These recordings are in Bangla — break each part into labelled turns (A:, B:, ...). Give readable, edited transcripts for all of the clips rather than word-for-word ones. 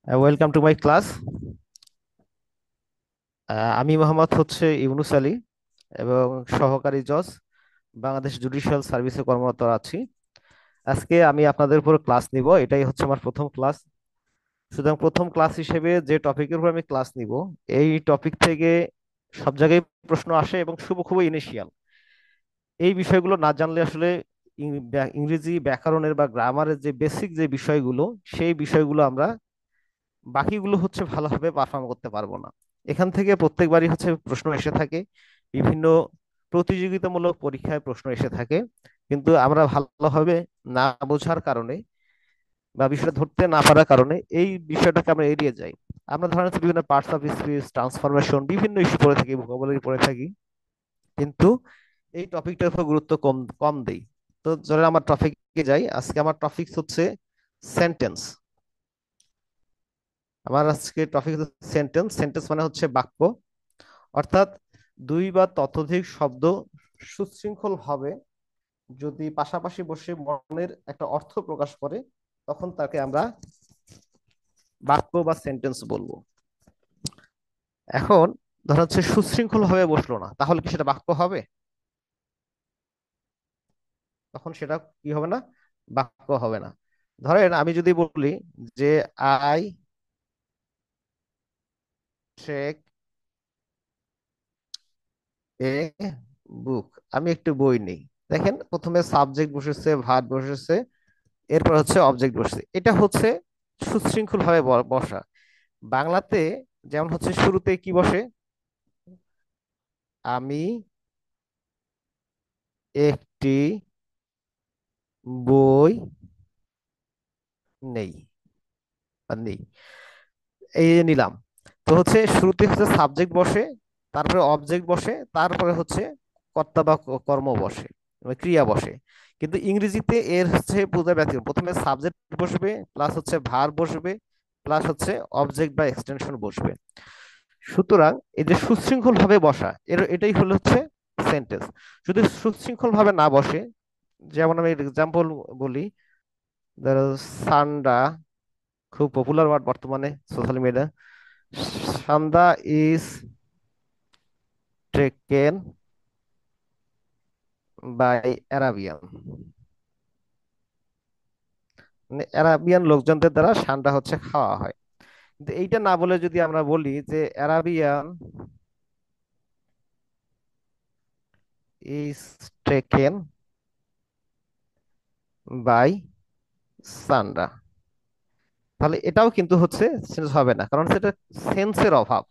A: Welcome to my class. আমি মোহাম্মদ ইউনুস আলী এবং সহকারী জজ বাংলাদেশ জুডিশিয়াল সার্ভিসে কর্মরত আছি। আজকে আমি আপনাদের উপর ক্লাস নিব, এটাই হচ্ছে আমার প্রথম ক্লাস। সুতরাং প্রথম ক্লাস হিসেবে যে টপিকের উপর আমি ক্লাস নিব, এই টপিক থেকে সব জায়গায় প্রশ্ন আসে এবং খুবই ইনিশিয়াল। এই বিষয়গুলো না জানলে আসলে ইংরেজি ব্যাকরণের বা গ্রামারের যে বেসিক যে বিষয়গুলো, সেই বিষয়গুলো আমরা বাকিগুলো ভালোভাবে পারফর্ম করতে পারবো না। এখান থেকে প্রত্যেকবারই প্রশ্ন এসে থাকে, বিভিন্ন প্রতিযোগিতামূলক পরীক্ষায় প্রশ্ন এসে থাকে, কিন্তু আমরা ভালোভাবে না বোঝার কারণে বা বিষয়টা ধরতে না পারার কারণে এই বিষয়টাকে আমরা এড়িয়ে যাই। আমরা ধরেন বিভিন্ন পার্টস অফ স্পিচ, ট্রান্সফরমেশন, বিভিন্ন ইস্যু পড়ে থাকি, ভোকাবুলারি পড়ে থাকি, কিন্তু এই টপিকটার উপর গুরুত্ব কম কম দেই। তো ধরেন আমার টপিকে যাই, আজকে আমার টপিক হচ্ছে সেন্টেন্স। আমার আজকে টপিক হচ্ছে সেন্টেন্স। সেন্টেন্স মানে হচ্ছে বাক্য, অর্থাৎ দুই বা ততোধিক শব্দ সুশৃঙ্খল ভাবে যদি পাশাপাশি বসে মনের একটা অর্থ প্রকাশ করে, তখন তাকে আমরা বাক্য বা সেন্টেন্স বলবো। এখন ধরা হচ্ছে সুশৃঙ্খল ভাবে বসলো না, তাহলে কি সেটা বাক্য হবে? তখন সেটা কি হবে না, বাক্য হবে না। ধরেন আমি যদি বলি যে আই টেক এ বুক, আমি একটু বই নেই। দেখেন প্রথমে সাবজেক্ট বসেছে, ভার্ব বসেছে, এরপর হচ্ছে অবজেক্ট বসছে। এটা হচ্ছে সুশৃঙ্খল ভাবে বসা। বাংলাতে যেমন শুরুতে কি বসে, আমি একটি বই নেই বা নেই, এই যে নিলাম। তো শুরুতে সাবজেক্ট বসে, তারপরে অবজেক্ট বসে, তারপরে কর্তা বা কর্ম বসে, মানে ক্রিয়া বসে। কিন্তু ইংরেজিতে এর পুরো ব্যতিক্রম, প্রথমে সাবজেক্ট বসবে, প্লাস ভার্ব বসবে, প্লাস অবজেক্ট বা এক্সটেনশন বসবে। সুতরাং এই যে সুশৃঙ্খল ভাবে বসা, এটাই হচ্ছে সেন্টেন্স। যদি সুশৃঙ্খল ভাবে না বসে, যেমন আমি এক্সাম্পল বলি, ধরো সান্ডা, খুব পপুলার ওয়ার্ড বর্তমানে সোশ্যাল মিডিয়া। সান্ডা ইজ টেকেন বাই অ্যারাবিয়ান, মানে অ্যারাবিয়ান লোকজনদের দ্বারা সান্ডা খাওয়া হয়। কিন্তু এইটা না বলে যদি আমরা বলি যে অ্যারাবিয়ান ইজ টেকেন বাই সান্ডা, তাহলে এটাও কিন্তু সেন্স হবে না, কারণ সেটা সেন্সের অভাব।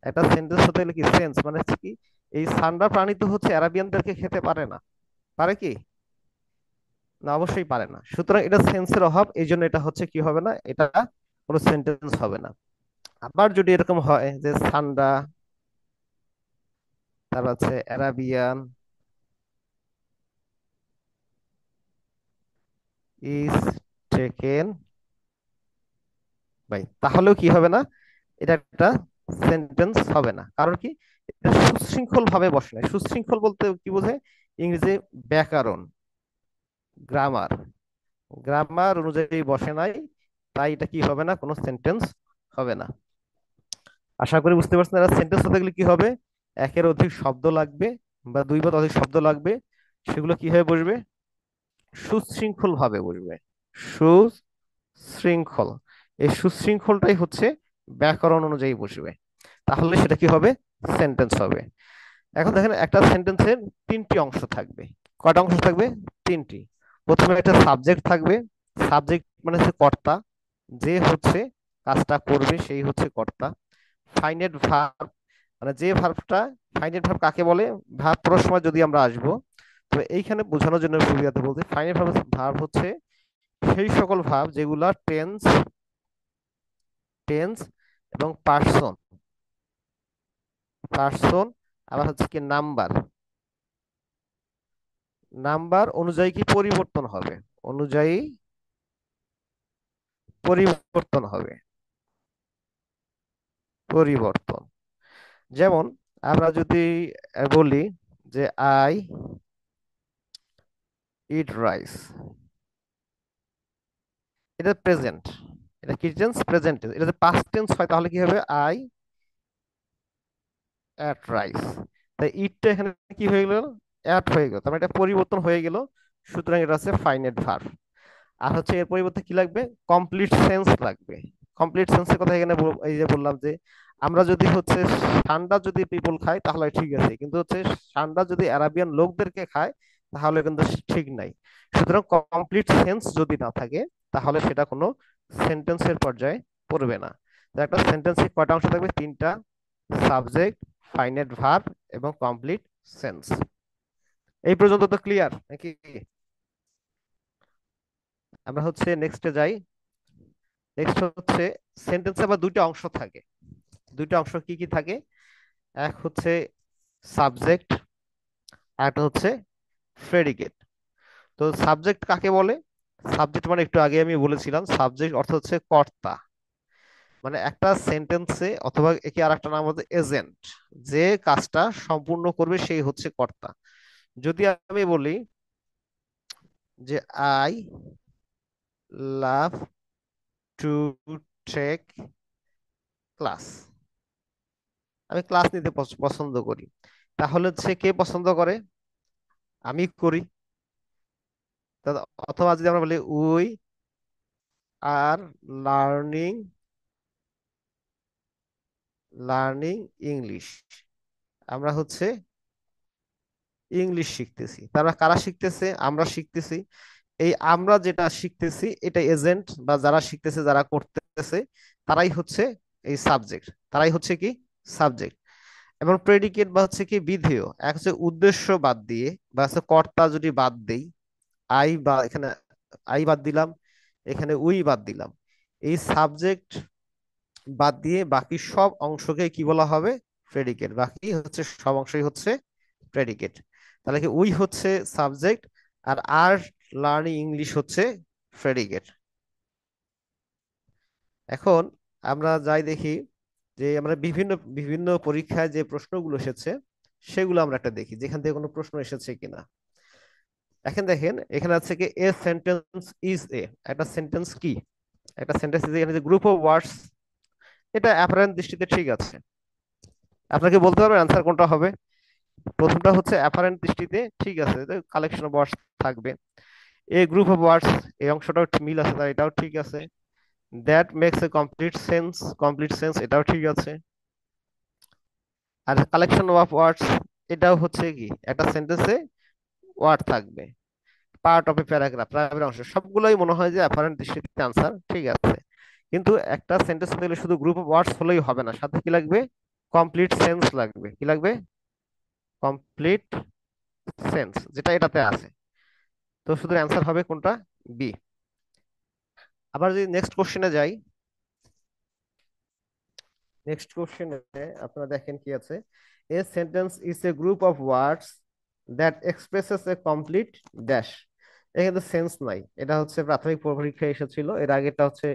A: একটা সেন্টেন্স হতে গেলে কি সেন্স, মানে কি এই সান্ডা প্রাণী তো অ্যারাবিয়ানদেরকে খেতে পারে না, পারে কি? না, অবশ্যই পারে না। সুতরাং এটা সেন্সের অভাব, এই জন্য এটা কি হবে না, এটা কোনো সেন্টেন্স হবে না। আবার যদি এরকম হয় যে সান্ডা, তারপর অ্যারাবিয়ান ইজ টেকেন বাই, তাহলেও কি হবে না, এটা একটা সেন্টেন্স হবে না। কারণ কি, এটা সুশৃঙ্খল ভাবে বসে না। সুশৃঙ্খল বলতে কি বোঝায়? ইংরেজি ব্যাকরণ, গ্রামার, গ্রামার অনুযায়ী বসে নাই, তাই এটা কি হবে না, কোনো সেন্টেন্স হবে না। আশা করি বুঝতে পারছেন। এরা সেন্টেন্স হতে গেলে কি হবে, একের অধিক শব্দ লাগবে বা দুই বা অধিক শব্দ লাগবে, সেগুলো কি হয়ে বসবে, সুশৃঙ্খল ভাবে বসবে। সুশৃঙ্খল, এই সুশৃঙ্খলটাই ব্যাকরণ অনুযায়ী বসবে, তাহলে সেটা কি হবে, সেন্টেন্স হবে। এখন দেখেন একটা সেন্টেন্সের তিনটি অংশ থাকবে। কয়টা অংশ থাকবে? তিনটি। প্রথমে একটা সাবজেক্ট থাকবে। সাবজেক্ট মানে কর্তা, যে কাজটা করবে সেই কর্তা। ফাইনাইট ভার্ব, মানে যে ভার্বটা, ফাইনাইট ভার্ব কাকে বলে, ভার্ব পড়ার সময় যদি আমরা আসবো, তো এইখানে বোঝানোর জন্য সুবিধাতে বলতে, ফাইনাইট ভার্ব ভার্ব সেই সকল ভার্ব যেগুলা টেন্স, টেন্স এবং পার্সন, পার্সন আবার কি নাম্বার, নাম্বার অনুযায়ী কি পরিবর্তন হবে, অনুযায়ী পরিবর্তন হবে, পরিবর্তন। যেমন আমরা যদি বলি যে আই ইট রাইস, এটা প্রেজেন্ট, এটা কি টেন্স? Present tense. এটা যদি পাস্ট টেন্স হয় তাহলে কি হবে? I ate rice. তাই ইটটা এখানে কি হয়ে গেল? অ্যাট হয়ে গেল, তার মানে এটা পরিবর্তন হয়ে গেল। সুতরাং এটা হচ্ছে ফাইনাইট ভার্ব। আর হচ্ছে এর পরিবর্তে কি লাগবে? কমপ্লিট সেন্স লাগবে। কমপ্লিট সেন্সের কথা এখানে এই যে বললাম যে আমরা যদি হচ্ছে ঠান্ডা যদি পিপল খায় তাহলে ঠিক আছে, কিন্তু হচ্ছে ঠান্ডা যদি আরাবিয়ান লোকদেরকে খায় তাহলে কিন্তু ঠিক নাই। সুতরাং কমপ্লিট সেন্স যদি না থাকে তাহলে সেটা কোনো সেন্টেন্সের পর্যায়ে পড়বে না। তো একটা সেন্টেন্সে কয়টা অংশ থাকবে? তিনটা: সাবজেক্ট, ফাইনাইট ভার্ব এবং কমপ্লিট সেন্স। এই পর্যন্ত তো ক্লিয়ার নাকি? আমরা হচ্ছে নেক্সটে যাই। নেক্সট হচ্ছে সেন্টেন্সে আবার দুইটা অংশ থাকে। দুইটা অংশ কি কি থাকে? এক হচ্ছে সাবজেক্ট, আর একটা হচ্ছে প্রেডিকেট। তো সাবজেক্ট কাকে বলে? সাবজেক্ট মানে একটু আগে আমি বলেছিলাম, সাবজেক্ট অর্থ হচ্ছে কর্তা। মানে একটা সেন্টেন্সে অথবা একে আর একটা নাম হচ্ছে এজেন্ট, যে কাজটা সম্পূর্ণ করবে সেই হচ্ছে কর্তা। যদি আমি বলি যে I love to take class, আমি ক্লাস নিতে পছন্দ করি, তাহলে হচ্ছে কে পছন্দ করে? আমি করি। অথবা যদি আমরা বলি we are learning learning English, আমরা হচ্ছে ইংলিশ শিখতেছি। তারা কারা শিখতেছে? আমরা শিখতেছি। এই আমরা যেটা শিখতেছি এটা এজেন্ট বা যারা শিখতেছে, যারা করতেছে, তারাই হচ্ছে এই সাবজেক্ট, তারাই হচ্ছে কি সাবজেক্ট। এবং প্রেডিকেট বা হচ্ছে কি বিধেয়, এক হচ্ছে উদ্দেশ্য বাদ দিয়ে বা হচ্ছে কর্তা যদি বাদ দেই, আই বা এখানে আই বাদ দিলাম, এখানে উই বাদ দিলাম, এই সাবজেক্ট বাদ দিয়ে বাকি সব অংশকে কি বলা হবে? প্রেডিকেট। বাকি হচ্ছে সব অংশই হচ্ছে প্রেডিকেট। তাহলে কি উই হচ্ছে সাবজেক্ট আর আর লার্নিং ইংলিশ হচ্ছে প্রেডিকেট। এখন আমরা যাই দেখি যে আমরা বিভিন্ন বিভিন্ন পরীক্ষায় যে প্রশ্নগুলো এসেছে সেগুলো আমরা একটা দেখি, যেখান থেকে কোনো প্রশ্ন এসেছে কিনা। এখন দেখেন এখানে আছে কি এ সেন্টেন্স ইজ এ, একটা সেন্টেন্স কি? একটা সেন্টেন্স ইজ এখানে যে গ্রুপ অফ ওয়ার্ডস, এটা অ্যাপারেন্ট দৃষ্টিতে ঠিক আছে। আপনাকে বলতে পারবেন অ্যান্সার কোনটা হবে? প্রথমটা হচ্ছে অ্যাপারেন্ট দৃষ্টিতে ঠিক আছে, কালেকশন অফ ওয়ার্ডস থাকবে। এ গ্রুপ অফ ওয়ার্ডস, এই অংশটাও মিল আছে, তার এটাও ঠিক আছে। That makes a complete sense, complete sense এটাও ঠিক আছে। আর কালেকশন অফ ওয়ার্ডস, এটাও হচ্ছে কি একটা সেন্টেন্সে ওয়ার্ড থাকবে। Part of a paragraph, primary অংশ, সবগুলোই মনে হয় যে অ্যাপারেন্ট দৃষ্টিতে আনসার ঠিক আছে। কিন্তু একটা সেন্টেন্স দিলে শুধু গ্রুপ অফ ওয়ার্ডস হলেই হবে না, সাথে কি লাগবে? কমপ্লিট সেন্স লাগবে। কি লাগবে? কমপ্লিট সেন্স, যেটা এটাতে আছে। তো শুধু অ্যান্সার হবে কোনটা? বি। আবার যদি নেক্সট কোশ্চেনে যাই, নেক্সট কোশ্চেনে আপনারা দেখেন কি আছে? A sentence is a group of words that expresses A complete dash. এখানে সেন্স নাই, এটা হচ্ছে প্রাথমিক পরীক্ষা এসেছিল, এর আগেটা হচ্ছে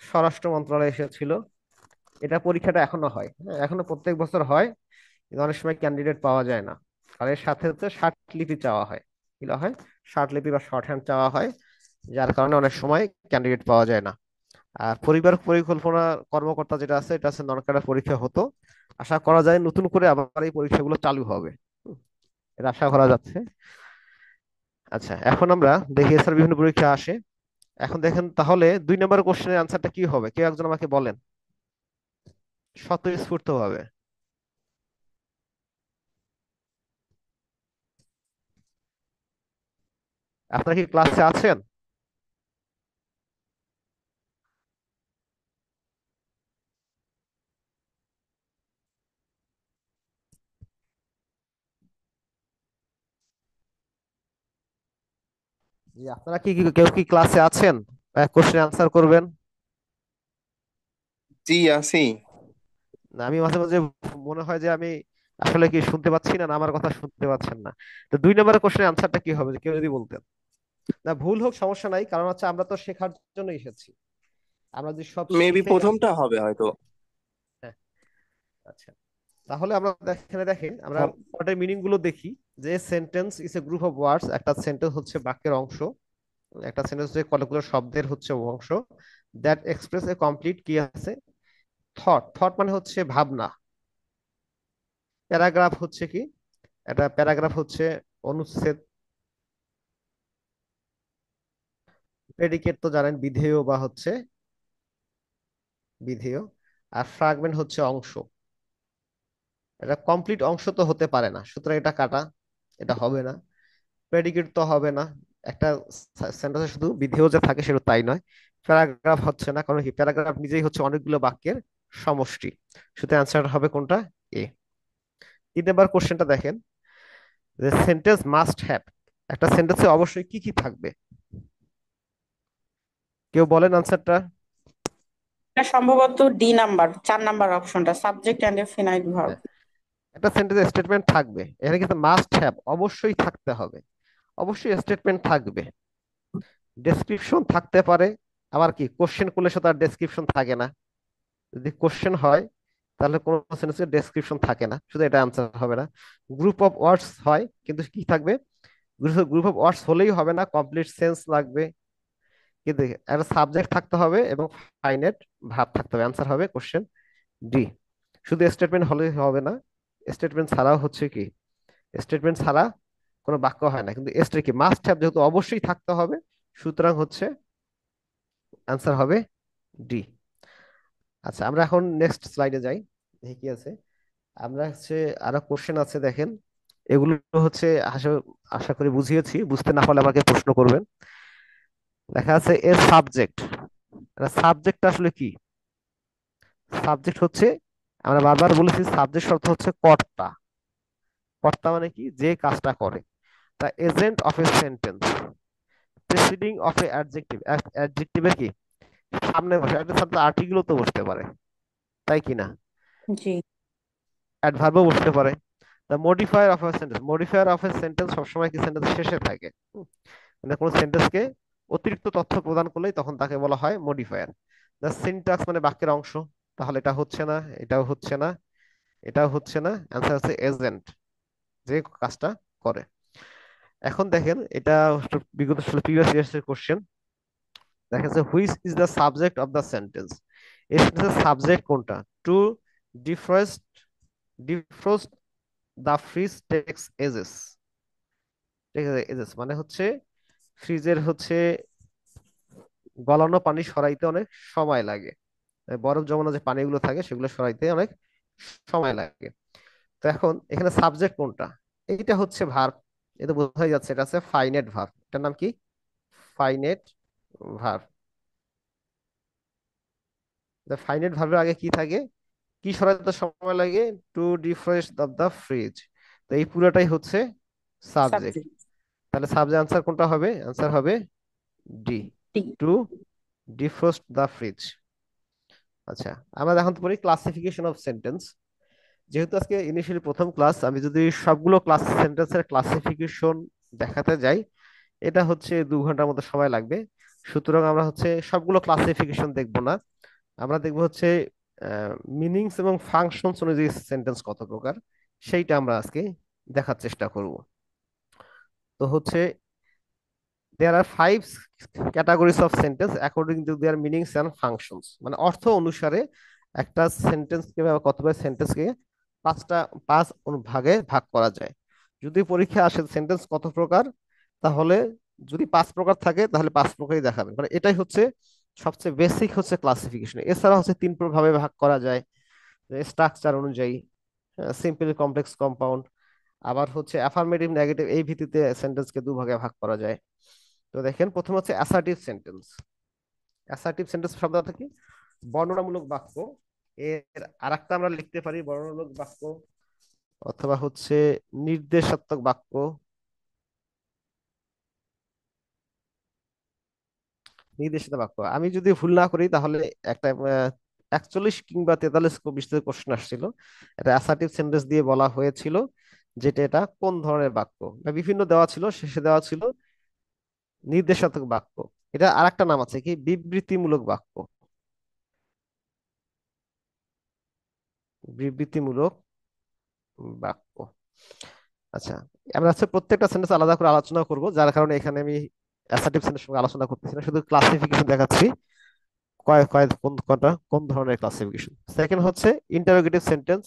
A: স্বরাষ্ট্র মন্ত্রণালয় এসেছিল। এটা পরীক্ষাটা এখনো হয়, হ্যাঁ এখনো প্রত্যেক বছর হয়, কিন্তু অনেক সময় ক্যান্ডিডেট পাওয়া যায় না। আর এর সাথে হচ্ছে লিপি চাওয়া হয়। কি বলা হয়? লিপি বা শর্ট হ্যান্ড চাওয়া হয়, যার কারণে অনেক সময় ক্যান্ডিডেট পাওয়া যায় না। আর পরিবার পরিকল্পনা কর্মকর্তা যেটা আছে, এটা আছে নন ক্যাডার পরীক্ষা হতো। আশা করা যায় নতুন করে আবার এই পরীক্ষাগুলো চালু হবে। হুম, এটা আশা করা যাচ্ছে। আচ্ছা, এখন আমরা দেখি এছাড়া বিভিন্ন পরীক্ষা আসে। এখন দেখেন তাহলে 2 নম্বর কোশ্চেনের আনসারটা কি হবে, কেউ একজন আমাকে বলেন স্বতঃস্ফূর্ত ভাবে। আপনারা কি ক্লাসে আছেন? জি, আপনারা কেউ কি ক্লাসে আছেন? কোশ্চেন আনসার করবেন।
B: জি আছি।
A: না, আমি মাঝে মাঝে মনে হয় যে আমি আসলে কি শুনতে পাচ্ছি না, না আমার কথা শুনতে পাচ্ছেন না। তো 2 নম্বরের কোশ্চেনের আনসারটা কি হবে কেউ যদি বলতেন। না, ভুল হোক সমস্যা নাই, কারণ হচ্ছে আমরা তো শেখার জন্য এসেছি। আমরা যদি সব
B: মেবি
A: শিখেই
B: প্রথমটা হবে হয়তো।
A: হ্যাঁ, আচ্ছা, তাহলে আমরা এখানে দেখেন আমরা
B: হ্যাঁ।
A: ওয়ার্ডের মিনিং গুলো দেখি। যে sentence is a group of words, একটা সেন্টেন্স হচ্ছে বাক্যের অংশ, একটা সেন্টেন্স হচ্ছে কতগুলো শব্দের হচ্ছে অংশ দ্যাট এক্সপ্রেস এ কমপ্লিট কি আছে, থট। থট মানে হচ্ছে ভাবনা। প্যারাগ্রাফ হচ্ছে কি, এটা প্যারাগ্রাফ হচ্ছে অনুচ্ছেদ। প্রেডিকেট তো জানেন, বিধেয় বা হচ্ছে বিধেয়। আর ফ্রাগমেন্ট হচ্ছে অংশ। এটা কমপ্লিট অংশ তো হতে পারে না, সুতরাং এটা কাটা, এটা হবে না। প্রেডিকেট তো হবে না, একটা সেন্টেন্সে শুধু বিধেয় যে থাকে সেটা তাই নয়। প্যারাগ্রাফ হচ্ছে না, কারণ কি প্যারাগ্রাফ নিজেই হচ্ছে অনেকগুলো বাক্যের সমষ্টি। সুতরাং অ্যান্সার হবে কোনটা, এ। 3 নম্বর কোশ্চেনটা দেখেন, যে সেন্টেন্স মাস্ট হ্যাভ, একটা সেন্টেন্সে অবশ্যই কি কি থাকবে, কেউ বলেন আনসারটা।
B: এটা সম্ভবত ডি নাম্বার, 4 নাম্বার অপশনটা, subject and a finite verb.
A: হ্যাঁ, একটা সেন্টেন্স স্টেটমেন্ট থাকবে, এখানে কিন্তু মাস্ট হ্যাভ অবশ্যই থাকতে হবে, অবশ্যই স্টেটমেন্ট থাকবে। ডেসক্রিপশন থাকতে পারে, আবার কি কোশ্চেন করলে সে তার ডেসক্রিপশন থাকে না। যদি কোশ্চেন হয় তাহলে কোনো সেন্টেন্সের ডেসক্রিপশন থাকে না, শুধু এটা আনসার হবে না। গ্রুপ অফ ওয়ার্ডস হয়, কিন্তু কি থাকবে, গ্রুপ অফ ওয়ার্ডস হলেই হবে না, কমপ্লিট সেন্স লাগবে। কিন্তু একটা সাবজেক্ট থাকতে হবে এবং ফাইনাইট ভার্ব থাকতে হবে, আনসার হবে কোশ্চেন ডি। শুধু স্টেটমেন্ট হলে হবে না, স্টেটমেন্ট ছাড়াও হচ্ছে কি, স্টেটমেন্ট ছাড়া কোনো বাক্য হয় না, কিন্তু এসটা কি মাস্ট হ্যাভ যেহেতু অবশ্যই থাকতে হবে, সুতরাং হচ্ছে আনসার হবে ডি। আচ্ছা, আমরা এখন নেক্সট স্লাইডে যাই, দেখি কি আছে। আমরা হচ্ছে আরো কোশ্চেন আছে দেখেন, এগুলো হচ্ছে আশা আশা করি বুঝিয়েছি, বুঝতে না পারলে আমাকে প্রশ্ন করবেন। দেখা আছে এ সাবজেক্ট, সাবজেক্ট আসলে কি, সাবজেক্ট হচ্ছে, আমরা বারবার বলেছি সাবজেক্ট শব্দ হচ্ছে কর্তা। কর্তা মানে কি, যে কাজটা করে। তা agent of a sentence, preceding of a adjective, অ্যাডজেক্টিভের কি সামনে বসে, একটা সাথে আর্টিকেলও তো বসতে পারে, তাই কি না।
B: জি।
A: অ্যাডভার্বও বসতে পারে। The modifier of a sentence, modifier of a sentence সবসময় কি সেন্টেন্স শেষে থাকে। মানে কোনো সেন্টেন্সকে অতিরিক্ত তথ্য প্রদান করলেই তখন তাকে বলা হয় মডিফায়ার। দ্য সিনট্যাক্স মানে বাক্যের অংশ, তাহলে এটা হচ্ছে না, এটাও হচ্ছে না, এটাও হচ্ছে না, অ্যান্সার হচ্ছে এজেন্ট, যে কাজটা করে। এখন দেখেন এটা বিগত সালে প্রিভিয়াস ইয়ার্স এর কোশ্চেন। দেখা যাচ্ছে which is the subject of the sentence, এই সেন্টেন্সের সাবজেক্ট কোনটা। To defrost, defrost the fridge takes ages. ঠিক আছে, এজেস মানে হচ্ছে ফ্রিজের হচ্ছে গলানো পানি সরাইতে অনেক সময় লাগে, বরফ জমানো যে পানিগুলো থাকে সেগুলো সরাইতে অনেক সময় লাগে। তো এখন এখানে সাবজেক্ট কোনটা, এইটা হচ্ছে ভার্ব। এটা বোঝাই যাচ্ছে, এটা আছে ফাইনেট ভার্ব, এটার নাম কি, ফাইনেট ভার্ব। ফাইনেট ভার্বের আগে কি থাকে, কি সরাইতে সময় লাগে, to defrost of the fridge. তো এই পুরোটাই হচ্ছে সাবজেক্ট।
B: সাবজেক্ট।
A: তাহলে সাবজেক্ট আনসার কোনটা হবে, আনসার হবে D,
B: D.
A: To defrost the fridge. আচ্ছা, আমরা এখন তো পড়ি ক্লাসিফিকেশন অফ সেন্টেন্স। যেহেতু আজকে ইনিশিয়ালি প্রথম ক্লাস, আমি যদি সবগুলো ক্লাস সেন্টেন্সের ক্লাসিফিকেশন দেখাতে যাই, এটা হচ্ছে 2 ঘন্টার মতো সময় লাগবে। সুতরাং আমরা হচ্ছে সবগুলো ক্লাসিফিকেশন দেখবো না, আমরা দেখবো হচ্ছে মিনিংস এবং ফাংশনস অনুযায়ী সেন্টেন্স কত প্রকার, সেইটা আমরা আজকে দেখার চেষ্টা করব। তো হচ্ছে দেয়ার আর 5 categories of sentence according to their meanings and functions, মানে অর্থ অনুসারে একটা সেন্টেন্সকে বা কতবার সেন্টেন্সকে 5টা, 5 ভাগে ভাগ করা যায়। যদি পরীক্ষা আসে সেন্টেন্স কত প্রকার, তাহলে যদি 5 প্রকার থাকে তাহলে 5 প্রকারই দেখাবে, মানে এটাই হচ্ছে সবচেয়ে বেসিক হচ্ছে ক্লাসিফিকেশন। এছাড়া হচ্ছে 3 ভাবে ভাগ করা যায়, স্ট্রাকচার অনুযায়ী, সিম্পল, কমপ্লেক্স, কম্পাউন্ড। আবার হচ্ছে অ্যাফার্মেটিভ, নেগেটিভ, এই ভিত্তিতে সেন্টেন্সকে 2 ভাগে ভাগ করা যায়। তো দেখেন প্রথম হচ্ছে অ্যাসার্টিভ সেন্টেন্স। অ্যাসার্টিভ সেন্টেন্স শব্দ থেকে বর্ণনামূলক বাক্য। এর আরেকটা আমরা লিখতে পারি বর্ণনামূলক বাক্য, অথবা হচ্ছে নির্দেশাত্মক বাক্য। নির্দেশিত বাক্য, আমি যদি ভুল না করি তাহলে একটা 41 কিংবা 43 কোশ্চেন আসছিল, এটা অ্যাসার্টিভ সেন্টেন্স দিয়ে বলা হয়েছিল, যেটা এটা কোন ধরনের বাক্য, বা বিভিন্ন দেওয়া ছিল, শেষে দেওয়া ছিল নির্দেশাত্মক বাক্য। এটা আরেকটা নাম আছে কি, বিবৃতিমূলক বাক্য। বিবৃতিমূলক বাক্য। আচ্ছা, আমরা হচ্ছে প্রত্যেকটা সেন্টেন্স আলাদা করে আলোচনা করব, যার কারণে এখানে আমি অ্যাসার্টিভ সেন্টেন্স সঙ্গে আলোচনা করতেছি না, শুধু ক্লাসিফিকেশন দেখাচ্ছি। কোন ধরনের ক্লাসিফিকেশন। সেকেন্ড হচ্ছে ইন্টারোগেটিভ সেন্টেন্স,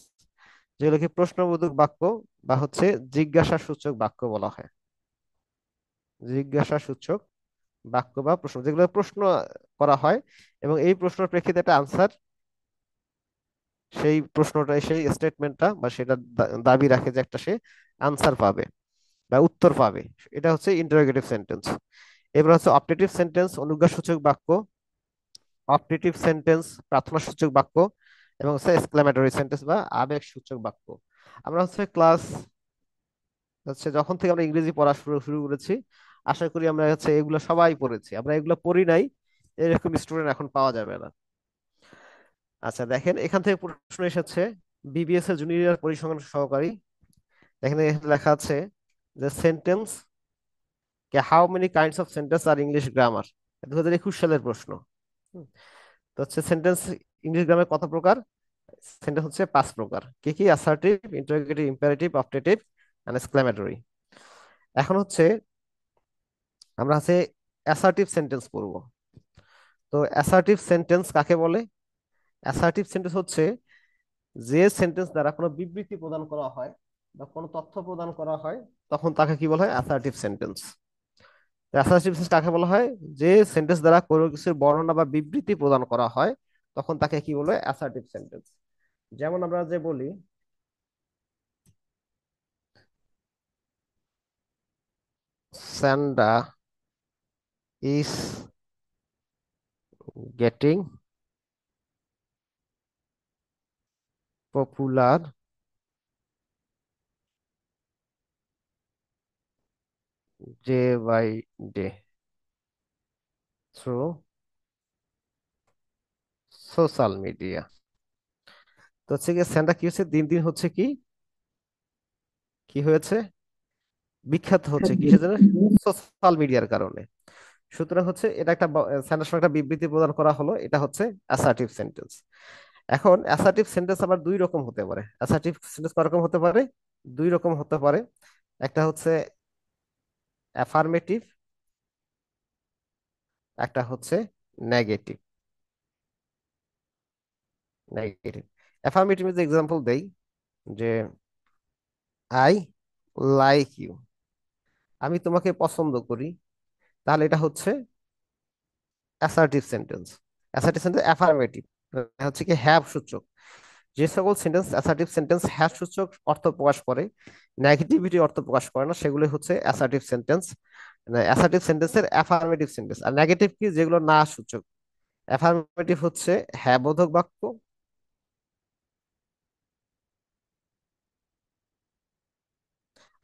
A: যেগুলোকে প্রশ্নবোধক বাক্য বা হচ্ছে জিজ্ঞাসা সূচক বাক্য বলা হয়। জিজ্ঞাসা সূচক বাক্য বা প্রশ্ন, যেগুলো প্রশ্ন করা হয় এবং এই প্রশ্নের প্রেক্ষিতে একটা আনসার, সেই প্রশ্নটা সেই স্টেটমেন্টটা বা সেটা দাবি রাখে যে একটা সে আনসার পাবে বা উত্তর পাবে। এটা হচ্ছে ইন্টারোগেটিভ সেন্টেন্স। এবার হচ্ছে অপটেটিভ সেন্টেন্স, অনুজ্ঞাসূচক বাক্য। অপটেটিভ সেন্টেন্স প্রার্থনা সূচক বাক্য, এবং হচ্ছে এক্সক্লেমেটরি সেন্টেন্স বা আবেগ সূচক বাক্য। আমরা হচ্ছে ক্লাস হচ্ছে যখন থেকে আমরা ইংরেজি পড়া শুরু শুরু করেছি, আশা করি আমরা হচ্ছে এগুলো সবাই পড়েছি। আমরা এগুলো পড়ি নাই এরকম স্টুডেন্ট এখন পাওয়া যাবে না। আচ্ছা দেখেন, এখান থেকে প্রশ্ন এসেছে, বিবিএস এর জুনিয়র পরিসংখ্যান সহকারী। এখানে লেখা আছে যে সেন্টেন্স কে how many kinds of sentence are English grammar. 2021 সালের প্রশ্ন। হুম, তো হচ্ছে সেন্টেন্স ইংলিশ গ্রামে কত প্রকার? সেন্টেন্স হচ্ছে 5 প্রকার। কি কি? Assertive, interrogative, imperative, optative and exclamatory. এখন হচ্ছে আমরা আছে অ্যাসার্টিভ সেন্টেন্স পড়ব। তো অ্যাসার্টিভ সেন্টেন্স কাকে বলে? অ্যাসার্টিভ সেন্টেন্স হচ্ছে যে সেন্টেন্স দ্বারা কোনো বিবৃতি প্রদান করা হয় বা কোনো তথ্য প্রদান করা হয়, তখন তাকে কি বলা হয়? Assertive sentence. অ্যাসার্টিভ সেন্টেন্স কাকে বলা হয়? যে সেন্টেন্স দ্বারা কোনো কিছুর বর্ণনা বা বিবৃতি প্রদান করা হয়, তখন তাকে কি বলে? Assertive sentence. যেমন আমরা যে বলি, Sanda is getting popular day by day through social media. তো হচ্ছে কি, স্যান্ডা কি হচ্ছে, দিন দিন হচ্ছে কি, কি হয়েছে, বিখ্যাত হচ্ছে কিসের জন্য? সোশ্যাল মিডিয়ার কারণে। সুতরাং হচ্ছে এটা একটা স্যান্ডার সঙ্গে একটা বিবৃতি প্রদান করা হলো, এটা হচ্ছে অ্যাসার্টিভ সেন্টেন্স। এখন অ্যাসার্টিভ সেন্টেন্স আবার দুই রকম হতে পারে। অ্যাসার্টিভ সেন্টেন্স কয় রকম হতে পারে? দুই রকম হতে পারে। একটা হচ্ছে অ্যাফার্মেটিভ, একটা হচ্ছে নেগেটিভ। নেগেটিভ অ্যাফার্মেটিভ যে এক্সাম্পল দেই, যে আই লাইক ইউ, আমি তোমাকে পছন্দ করি, তাহলে এটা হচ্ছে assertive sentence. Assertive sentence affirmative হচ্ছে কি হ্যাভ সূচক। যে সকল সেন্টেন্স অ্যাসার্টিভ সেন্টেন্স হ্যাভ সূচক অর্থ প্রকাশ করে, নেগেটিভিটি অর্থ প্রকাশ করে না, সেগুলো হচ্ছে অ্যাসার্টিভ সেন্টেন্স। অ্যাসার্টিভ সেন্টেন্সের অ্যাফার্মেটিভ সেন্টেন্স। আর নেগেটিভ কি? যেগুলো না সূচক। অ্যাফার্মেটিভ হচ্ছে হ্যাঁ বোধক বাক্য,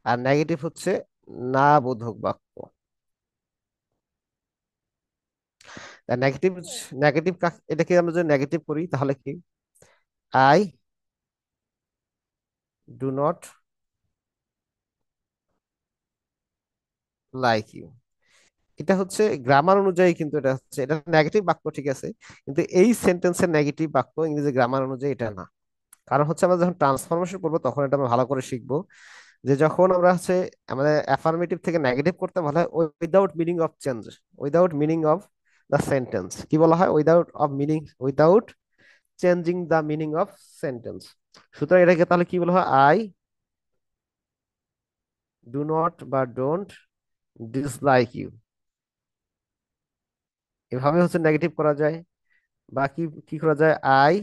A: আর নেগেটিভ হচ্ছে না বোধক বাক্য। নেগেটিভ, নেগেটিভ এটাকে আমরা যদি নেগেটিভ করি তাহলে কি? I do not like you. এটা হচ্ছে গ্রামার অনুযায়ী, কিন্তু এটা হচ্ছে এটা নেগেটিভ বাক্য, ঠিক আছে, কিন্তু এই সেন্টেন্সের নেগেটিভ বাক্য ইংরেজি গ্রামার অনুযায়ী এটা না। কারণ হচ্ছে আমরা যখন ট্রান্সফরমেশন করবো তখন এটা আমরা ভালো করে শিখবো, যে যখন আমরা হচ্ছে আমাদের অ্যাফার্মেটিভ থেকে নেগেটিভ করতে বলা হয়, without meaning of change, without meaning of the sentence, কি বলা হয়? Without of meaning, without changing the meaning of sentence. সুতরাং এটাকে তাহলে কি বলা হয়? আই ডু নট বা ডোন্ট ডিসলাইক ইউ। এভাবে হচ্ছে নেগেটিভ করা যায়। বা কি কি করা যায়? I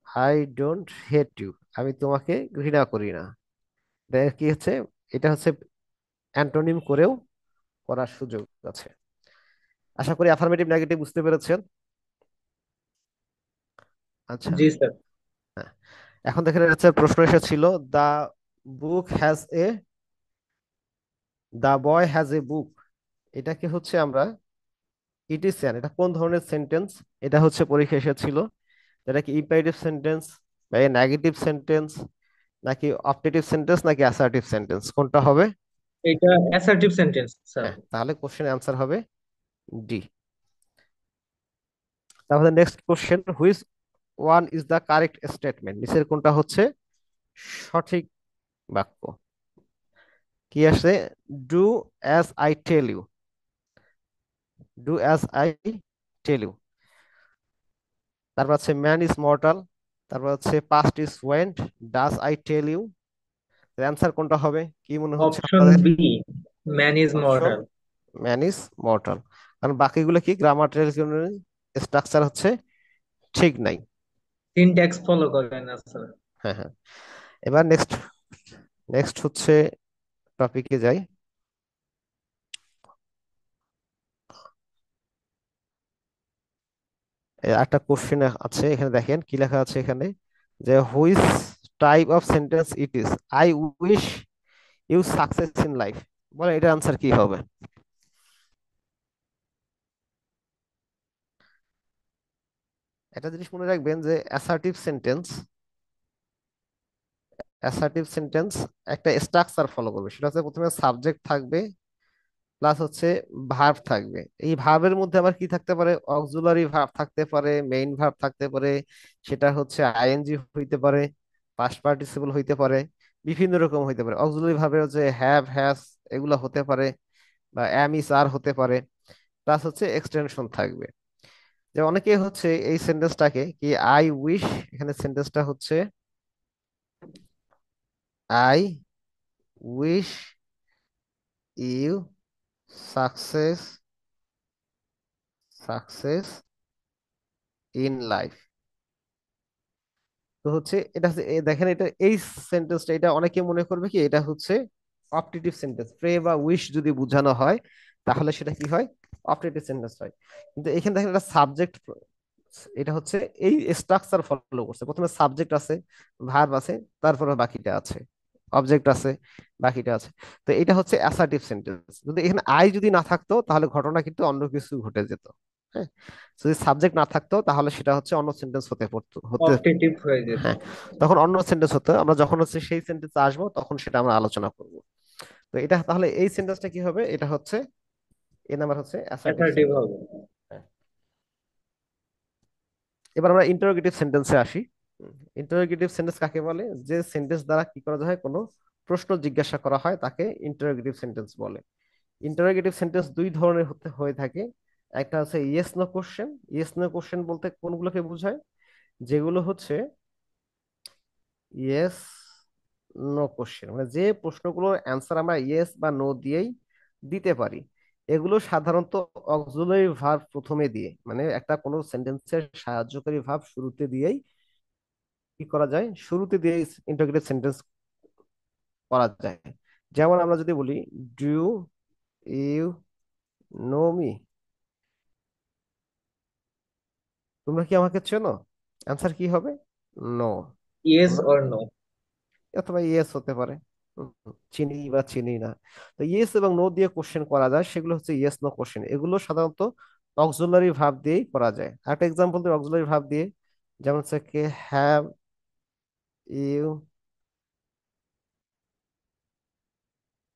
A: I don't hate you, আমি তোমাকে ঘৃণা করি না। কি হচ্ছে, এটা হচ্ছে অ্যান্টোনিম করেও করার সুযোগ আছে। আশা করি অ্যাফার্মেটিভ নেগেটিভ বুঝতে পেরেছেন। আচ্ছা,
B: জি স্যার।
A: হ্যাঁ। এখন দেখেন হচ্ছে প্রশ্ন এসেছিল, দা বুক has a, the boy has a বুক। এটাকে হচ্ছে আমরা ইটিসিয়ান, এটা কোন ধরনের সেন্টেন্স? এটা হচ্ছে পরীক্ষা এসেছিল। এটা কি ইম্পারেটিভ সেন্টেন্স বা নেগেটিভ সেন্টেন্স, নাকি অপটেটিভ সেন্টেন্স, নাকি অ্যাসার্টিভ সেন্টেন্স? কোনটা হবে?
B: এটা অ্যাসার্টিভ সেন্টেন্স স্যার।
A: হ্যাঁ, তাহলে কোশ্চেন অ্যান্সার হবে ডি। তাহলে next question, which one is the correct statement? নিচের কোনটা হচ্ছে সঠিক বাক্য? কি আছে? Do as I tell you, do as I tell you. তারপর হচ্ছে ম্যান ইজ মর্টাল। তারপর হচ্ছে past is went, does I tell you. Answer কোনটা হবে কি মনে হচ্ছে
C: অপশন
A: আপনাদের?
C: B, man is
A: option
C: mortal.
A: Man is mortal. কারণ বাকিগুলো কি গ্রামাটিক্যাল স্ট্রাকচার হচ্ছে ঠিক নাই।
C: সিনট্যাক্স ফলো করে না স্যার।
A: হ্যাঁ হ্যাঁ। এবার নেক্সট, নেক্সট হচ্ছে টপিকে যাই। একটা কোশ্চেন আছে এখানে, দেখেন কি লেখা আছে এখানে, যে which type of sentence it is, I wish you success in life. বলে এটার আনসার কি হবে? একটা জিনিস মনে রাখবেন যে অ্যাসার্টিভ সেন্টেন্স, অ্যাসার্টিভ সেন্টেন্স একটা স্ট্রাকচার ফলো করবে। সেটা হচ্ছে প্রথমে সাবজেক্ট থাকবে, প্লাস হচ্ছে ভার্ব থাকবে। এই ভার্বের মধ্যে আবার কি থাকতে পারে, অক্সিলারি ভার্ব থাকতে পারে, মেইন ভার্ব থাকতে পারে, সেটা হচ্ছে আইএনজি হইতে পারে, পাস্ট পার্টিসিপল হইতে পারে, বিভিন্ন রকম হইতে পারে। অক্সিলারি ভার্বের হচ্ছে হ্যাভ, হ্যাজ, এগুলো হতে পারে, বা অ্যাম, ইজ, আর হতে পারে। প্লাস হচ্ছে এক্সটেনশন থাকবে। যে অনেকে হচ্ছে এই সেন্টেন্সটাকে কি আই উইশ, এখানে সেন্টেন্সটা হচ্ছে I wish you success, success in life. তো হচ্ছে এটা হচ্ছে দেখেন, এটা এই সেন্টেন্সটা, এটা অনেকে মনে করবে কি এটা হচ্ছে অপটেটিভ সেন্টেন্স। প্রে বা উইশ যদি বোঝানো হয় তাহলে সেটা কি হয়, অপটেটিভ সেন্টেন্স হয়। কিন্তু এখানে দেখেন এটা সাবজেক্ট, এটা হচ্ছে এই স্ট্রাকচার ফলো করছে। প্রথমে সাবজেক্ট আছে, ভার্ব আছে, তারপরে বাকিটা আছে, অবজেক্ট আছে, বাকিটা আছে। তো এটা হচ্ছে অ্যাসার্টিভ সেন্টেন্স। যদি এখানে আই যদি না থাকতো তাহলে ঘটনা কিন্তু অন্য কিছু ঘটে যেত। হ্যাঁ, যদি সাবজেক্ট না থাকতো তাহলে সেটা হচ্ছে অন্য সেন্টেন্স হতে পড়তো, হতে,
C: অপটেটিভ হয়ে যেত।
A: হ্যাঁ, তখন অন্য সেন্টেন্স হতো। আমরা যখন হচ্ছে সেই সেন্টেন্স আসবো তখন সেটা আমরা আলোচনা করব। তো এটা তাহলে এই সেন্টেন্সটা কি হবে, এটা হচ্ছে এ নাম্বার হচ্ছে অ্যাসার্টিভ
C: অ্যাসার্টিভ
A: সেন্টেন্স।
C: হবে।
A: এবার আমরা ইন্টারোগেটিভ সেন্টেন্সে আসি। ইন্টারোগেটিভ সেন্টেন্স কাকে বলে? যে সেন্টেন্স দ্বারা কি করা যায়, কোনো প্রশ্ন জিজ্ঞাসা করা হয় তাকে ইন্টারোগেটিভ সেন্টেন্স বলে। ইন্টারোগেটিভ সেন্টেন্স দুই ধরনের হতে হয়ে থাকে। একটা হচ্ছে yes no question. Yes no question বলতে কোনগুলোকে বোঝায়, যেগুলো হচ্ছে ইয়েস নো কোশ্চেন, মানে যে প্রশ্নগুলোর অ্যান্সার আমরা ইয়েস বা নো দিয়েই দিতে পারি। এগুলো সাধারণত অক্সিলারি ভার্ব প্রথমে দিয়ে, মানে একটা কোনো সেন্টেন্সের সাহায্যকারী ভার্ব শুরুতে দিয়েই কি করা যায়, শুরুতে দিয়ে ইন্টারোগেটিভ সেন্টেন্স করা যায়। যেমন আমরা যদি বলি ডু ইউ নো মি, তোমরা কি আমাকে চেনো? অ্যান্সার কি হবে, নো।
C: Yes or no.
A: অথবা ইয়েস হতে পারে, চিনি বা চিনি না। তো ইয়েস এবং নো দিয়ে কোশ্চেন করা যায়, সেগুলো হচ্ছে ইয়েস নো কোশ্চেন। এগুলো সাধারণত অক্সিলারি ভার্ব দিয়েই করা যায়। একটা এক্সাম্পল দিই অক্সিলারি ভার্ব দিয়ে, যেমন হচ্ছে কি have you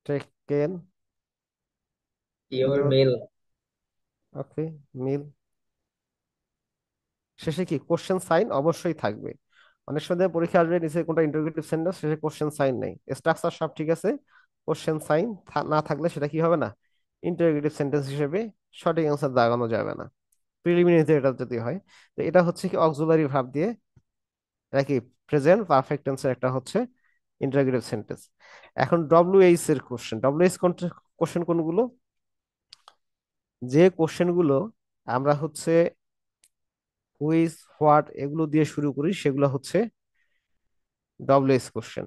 A: taken
C: your
A: your,
C: mail.
A: Okay, meal. শেষে কি কোশ্চেন সাইন অবশ্যই থাকবে। অনেক সময় পরীক্ষা আসবে নিচে কোনটা ইন্টারোগেটিভ সেন্টেন্স, শেষে কোশ্চেন সাইন নেই, স্ট্রাকচার সব ঠিক আছে, কোশ্চেন সাইন না থাকলে সেটা কি হবে না, ইন্টারোগেটিভ সেন্টেন্স হিসেবে সঠিক অ্যান্সার দাগানো যাবে না, প্রিলিমিনারিতে এটা যদি হয়। তো এটা হচ্ছে কি অক্সিলারি ভার্ব দিয়ে, এটা কি প্রেজেন্ট পারফেক্ট টেন্সের একটা হচ্ছে ইন্টারোগেটিভ সেন্টেন্স। এখন ডব্লিউএইচ এর কোশ্চেন, ডব্লিউএইচ কোশ্চেন কোনগুলো, যে কোশ্চেন গুলো আমরা হচ্ছে হুইচ, হোয়াট এগুলো দিয়ে শুরু করি, সেগুলো হচ্ছে ডব্লিউএইচ কোশ্চেন।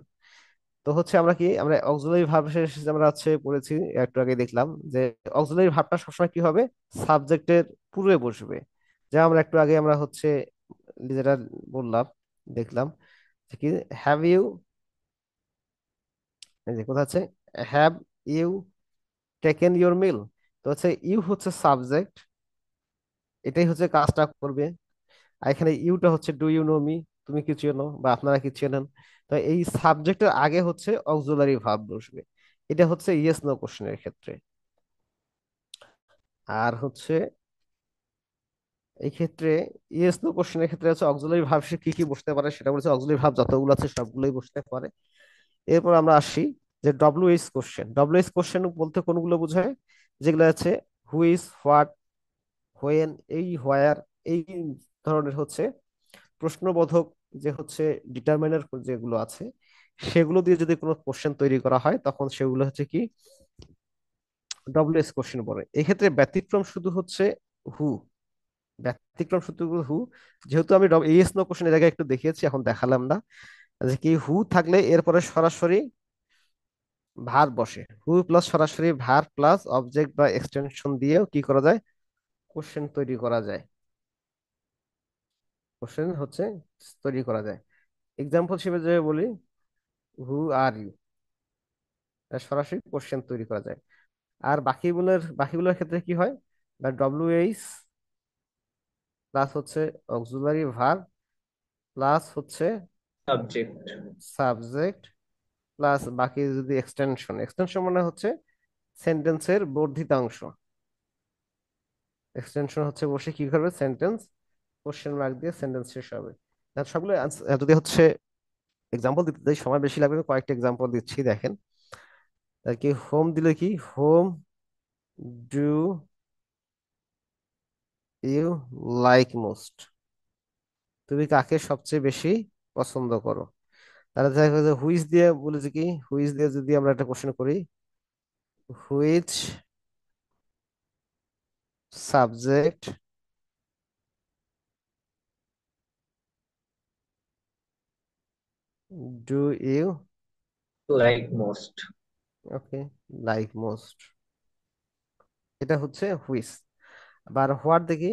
A: তো হচ্ছে আমরা কি, আমরা অক্সিলারি ভার্ব শেষে আমরা হচ্ছে পড়েছি একটু আগে, দেখলাম যে অক্সিলারি ভার্বটা সবসময় কি হবে, সাবজেক্টের পূর্বে বসবে। যা আমরা একটু আগে আমরা হচ্ছে যেটা বললাম, দেখলাম যে কি হ্যাভ ইউ, এই যে কোথা আছে, have you taken your meal. তো হচ্ছে ইউ হচ্ছে সাবজেক্ট, এটাই হচ্ছে কাজটা করবে। আর এখানে ইউটা হচ্ছে ডু ইউ নো মি, তুমি কি চেনো বা আপনারা কি চেনেন। তো এই সাবজেক্টের আগে হচ্ছে অক্সিলারি ভার্ব বসবে। এটা হচ্ছে ইয়েস নো কোশ্চেনের ক্ষেত্রে। আর হচ্ছে এই ক্ষেত্রে ইয়েস নো কোশ্চেনের ক্ষেত্রে হচ্ছে অক্সিলারি ভার্ব সে কি কি বসতে পারে, সেটা বলছে অক্সিলারি ভার্ব যতগুলো আছে সবগুলোই বসতে পারে। এরপর আমরা আসি যে ডব্লিউএইচ কোশ্চেন। ডব্লিউএইচ কোশ্চেন বলতে কোনগুলো বোঝায়, যেগুলো আছে হুইচ, হোয়াট, হোয়েন, এই হোয়ার, এই ধরনের হচ্ছে প্রশ্নবোধক যে হচ্ছে ডিটারমিনার যেগুলো আছে, সেগুলো দিয়ে যদি কোনো কোশ্চেন তৈরি করা হয় তখন সেগুলো হচ্ছে কি ডব্লিউএস কোশ্চেন বলে। এক্ষেত্রে ব্যতিক্রম শুধু হচ্ছে হু, ব্যতিক্রম শুধু হু। যেহেতু আমি ইয়েস নো কোশ্চেন এর আগে একটু দেখিয়েছি, এখন দেখালাম না, যে কি হু থাকলে এরপরে সরাসরি ভার বসে, হু প্লাস সরাসরি ভার প্লাস অবজেক্ট বা এক্সটেনশন দিয়েও কি করা যায়, কোশ্চেন তৈরি করা যায়, কোশ্চেন হচ্ছে তৈরি করা যায়। এক্সাম্পল হিসেবে যে বলি, হু আর ইউ, সরাসরি কোশ্চেন তৈরি করা যায়। আর বাকিগুলোর ক্ষেত্রে কি হয়, বা ডব্লিউএইচ প্লাস হচ্ছে অক্সিলারি ভার্ব প্লাস হচ্ছে
C: সাবজেক্ট।
A: সাবজেক্ট প্লাস বাকি যদি এক্সটেনশন, এক্সটেনশন মানে হচ্ছে সেন্টেন্সের বর্ধিতাংশ, এক্সটেনশন হচ্ছে বসে কি করবে, সেন্টেন্স কোশ্চেন মার্ক দিয়ে সেন্টেন্স শেষ হবে। সবগুলো যদি হচ্ছে এক্সাম্পল দিতে চাই সময় বেশি লাগবে, আমি কয়েকটা এক্সাম্পল দিচ্ছি দেখেন। আর কি হোম দিলে কি, whom do you like most, তুমি কাকে সবচেয়ে বেশি পছন্দ করো। তাহলে দেখা যাচ্ছে হুইচ দিয়ে বলেছি কি, হুইচ দিয়ে যদি আমরা একটা কোশ্চেন করি, which subject do you,
C: like most.
A: Okay, like most, এটা হচ্ছে হুইচ। আবার হোয়াট দেখি,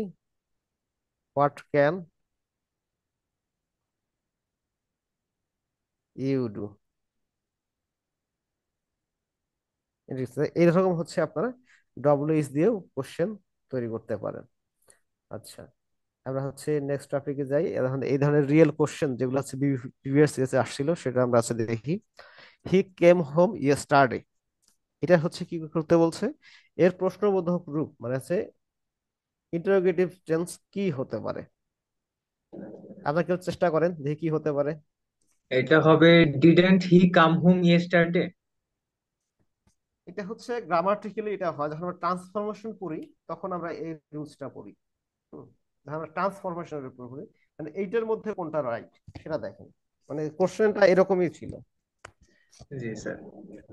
A: হোয়াট ক্যান ইউ ডু, এরকম হচ্ছে আপনারা ডব্লিউএইচ দিয়েও কোশ্চেন তৈরি করতে পারেন। আচ্ছা, আমরা হচ্ছে নেক্সট টপিকে যাই। এখন এই ধরনের রিয়েল কোশ্চেন যেগুলো হচ্ছে প্রিভিয়াস ইয়ার্সে আসছিল সেটা আমরা আছে দেখি। হি কেম হোম ইয়েস্টারডে, এটা হচ্ছে কি করতে বলছে, এর প্রশ্নবোধক রূপ মানে হচ্ছে ইন্টারোগেটিভ টেন্স কি হতে পারে। আপনারা কেউ চেষ্টা করেন দেখি কি হতে পারে।
C: এটা হবে didn't he come home yesterday.
A: এটা হচ্ছে গ্রামাটিক্যালি এটা হয় যখন আমরা ট্রান্সফরমেশন করি, তখন আমরা এই রুলসটা পড়ি। হুম, যখন আমরা ট্রান্সফরমেশনের উপর পড়ি, মানে এইটার মধ্যে কোনটা রাইট সেটা দেখেন, মানে কোশ্চেনটা এরকমই ছিল।
C: জি স্যার।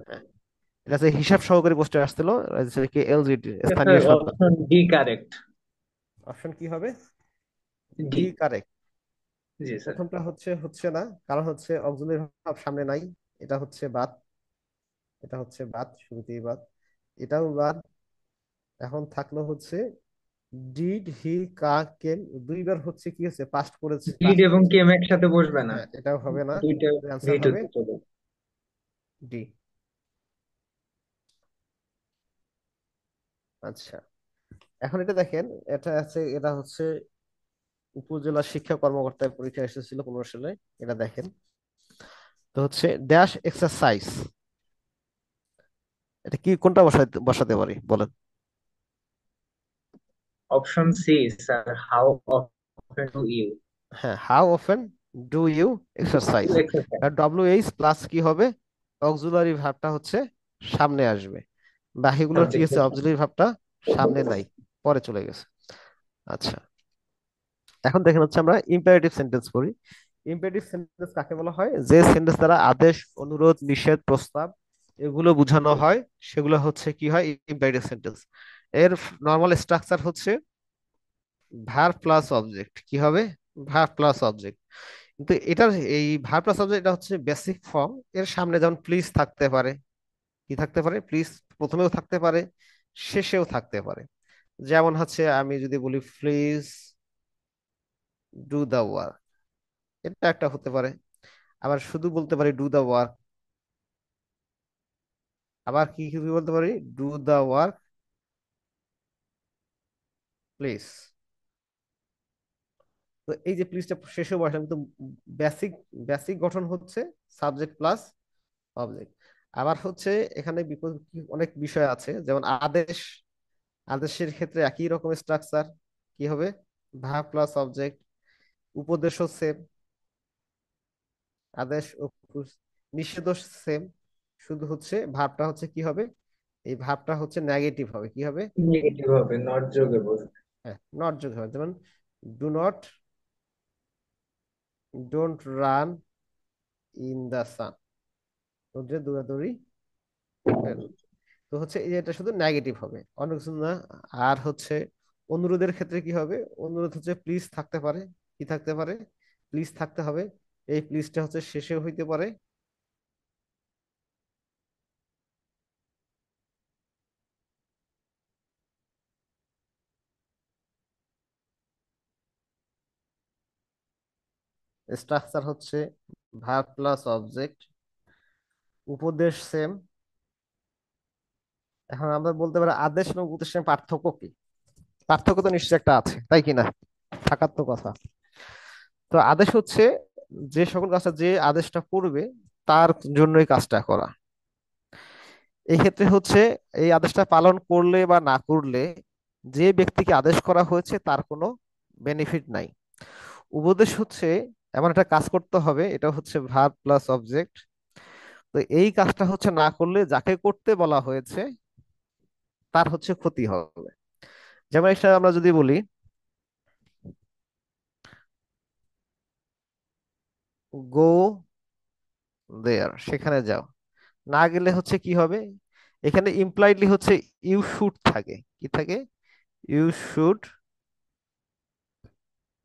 A: হ্যাঁ, এটা হচ্ছে হিসাব সহকারী পোস্টে আসছিল, কি এলজিডি
C: স্যার
A: স্থানীয় সরকার।
C: Option D correct.
A: অপশন কি হবে,
C: ডি।
A: D correct.
C: জি স্যার।
A: প্রথমটা হচ্ছে হচ্ছে না, কারণ হচ্ছে অক্সিলারি ভার্ব সামনে নাই, এটা হচ্ছে বাদ, এটা হচ্ছে বাদ, শুরুতেই বাদ, এটাও বাদ। এখন থাকলো হচ্ছে ডিড হি কা কেম, দুইবার হচ্ছে কি হচ্ছে পাস্ট করেছে,
C: ডিড
A: পাস্ট
C: এবং
A: হচ্ছে।
C: কেম একসাথে বসবে না।
A: হ্যাঁ, এটাও হবে না,
C: দুইটা
A: অ্যান্সার হবে
C: ভিটুতে চলে।
A: ডি। আচ্ছা, এখন এটা দেখেন, এটা আছে, এটা হচ্ছে উপজেলা শিক্ষা কর্মকর্তার পরীক্ষা এসেছিল 15 সালে। এটা দেখেন, তো হচ্ছে ড্যাশ এক্সারসাইজ, এটা কি কোনটা বসাতে বসাতে পারি বলেন।
C: Option C sir, how often do you
A: হ্যাঁ, how often do you exercise.
C: Exercise.
A: আর ডব্লিউএইচ প্লাস কি হবে, অক্সিলারি ভার্বটা হচ্ছে সামনে আসবে, বাকিগুলোর কি
C: সাবজেক্ট।
A: হচ্ছে অক্সিলারি ভার্বটা সামনে নাই, পরে চলে গেছে। আচ্ছা, এখন দেখেন হচ্ছে আমরা ইম্পারেটিভ সেন্টেন্স পড়ি। ইম্পারেটিভ সেন্টেন্স কাকে বলা হয়, যে সেন্টেন্স দ্বারা আদেশ, অনুরোধ, নিষেধ, প্রস্তাব এগুলো বোঝানো হয়, সেগুলো হচ্ছে কি হয় ইম্পারেটিভ সেন্টেন্স। এর নর্মাল স্ট্রাকচার হচ্ছে ভার্ব প্লাস অবজেক্ট, কি হবে, ভার্ব প্লাস অবজেক্ট। কিন্তু এটার এই ভার্ব প্লাস অবজেক্ট এটা হচ্ছে বেসিক ফর্ম। এর সামনে যেমন প্লিজ থাকতে পারে, কি থাকতে পারে, প্লিজ প্রথমেও থাকতে পারে, শেষেও থাকতে পারে। যেমন হচ্ছে আমি যদি বলি প্লিজ ডু দা ওয়ার্ক, এটা একটা হতে পারে। আবার শুধু বলতে পারি ডু দা ওয়ার্ক, আবার কি কি বলতে পারি, ডু দা ওয়ার্ক প্লিজ। তো এই যে প্লিজটা শেষে বসালাম, কিন্তু বেসিক বেসিক গঠন হচ্ছে সাবজেক্ট প্লাস অবজেক্ট। আবার হচ্ছে এখানে অনেক বিষয় আছে, যেমন আদেশ, আদেশের ক্ষেত্রে একই রকম স্ট্রাকচার, কি হবে, ভার্ব প্লাস অবজেক্ট। উপদেশও সেম, আদেশ ও নিষেধও সেম, শুধু হচ্ছে ভার্বটা হচ্ছে কি হবে, এই ভার্বটা হচ্ছে নেগেটিভ হবে, কি হবে,
C: নেগেটিভ হবে, নট যোগে বসবে।
A: হ্যাঁ, নট যোগ হবে, যেমন do not, don't run in the sun, রোদ্রে দৌড়াদৌড়ি করবেন না। তো হচ্ছে এই যে এটা শুধু নেগেটিভ হবে, অন্য কিছু না। আর হচ্ছে অনুরোধের ক্ষেত্রে কি হবে? অনুরোধ হচ্ছে প্লিজ থাকতে পারে, কি থাকতে পারে, প্লিজ থাকতে হবে। এই প্লিজটা হচ্ছে শেষেও হইতে পারে। স্ট্রাকচার হচ্ছে ভার্ব প্লাস অবজেক্ট, উপদেশ সেম। এখন আমরা বলতে পারি আদেশ এবং উপদেশের পার্থক্য কি? পার্থক্য তো নিশ্চয়ই একটা আছে, তাই কি না? থাকার তো কথা। তো আদেশ হচ্ছে যে সকল কাজটা যে আদেশটা করবে তার জন্যই কাজটা করা। এই ক্ষেত্রে হচ্ছে এই আদেশটা পালন করলে বা না করলে যে ব্যক্তিকে আদেশ করা হয়েছে তার কোনো বেনিফিট নাই। উপদেশ হচ্ছে এমন একটা কাজ করতে হবে, এটা হচ্ছে ভার্ব প্লাস অবজেক্ট। তো এই কাজটা হচ্ছে না করলে যাকে করতে বলা হয়েছে তার হচ্ছে ক্ষতি হবে। যেমন এটা আমরা যদি বলি গো দেয়ার, সেখানে যাও, না গেলে হচ্ছে কি হবে? এখানে ইমপ্লাইডলি হচ্ছে ইউ শুড থাকে, কি থাকে? ইউ শুড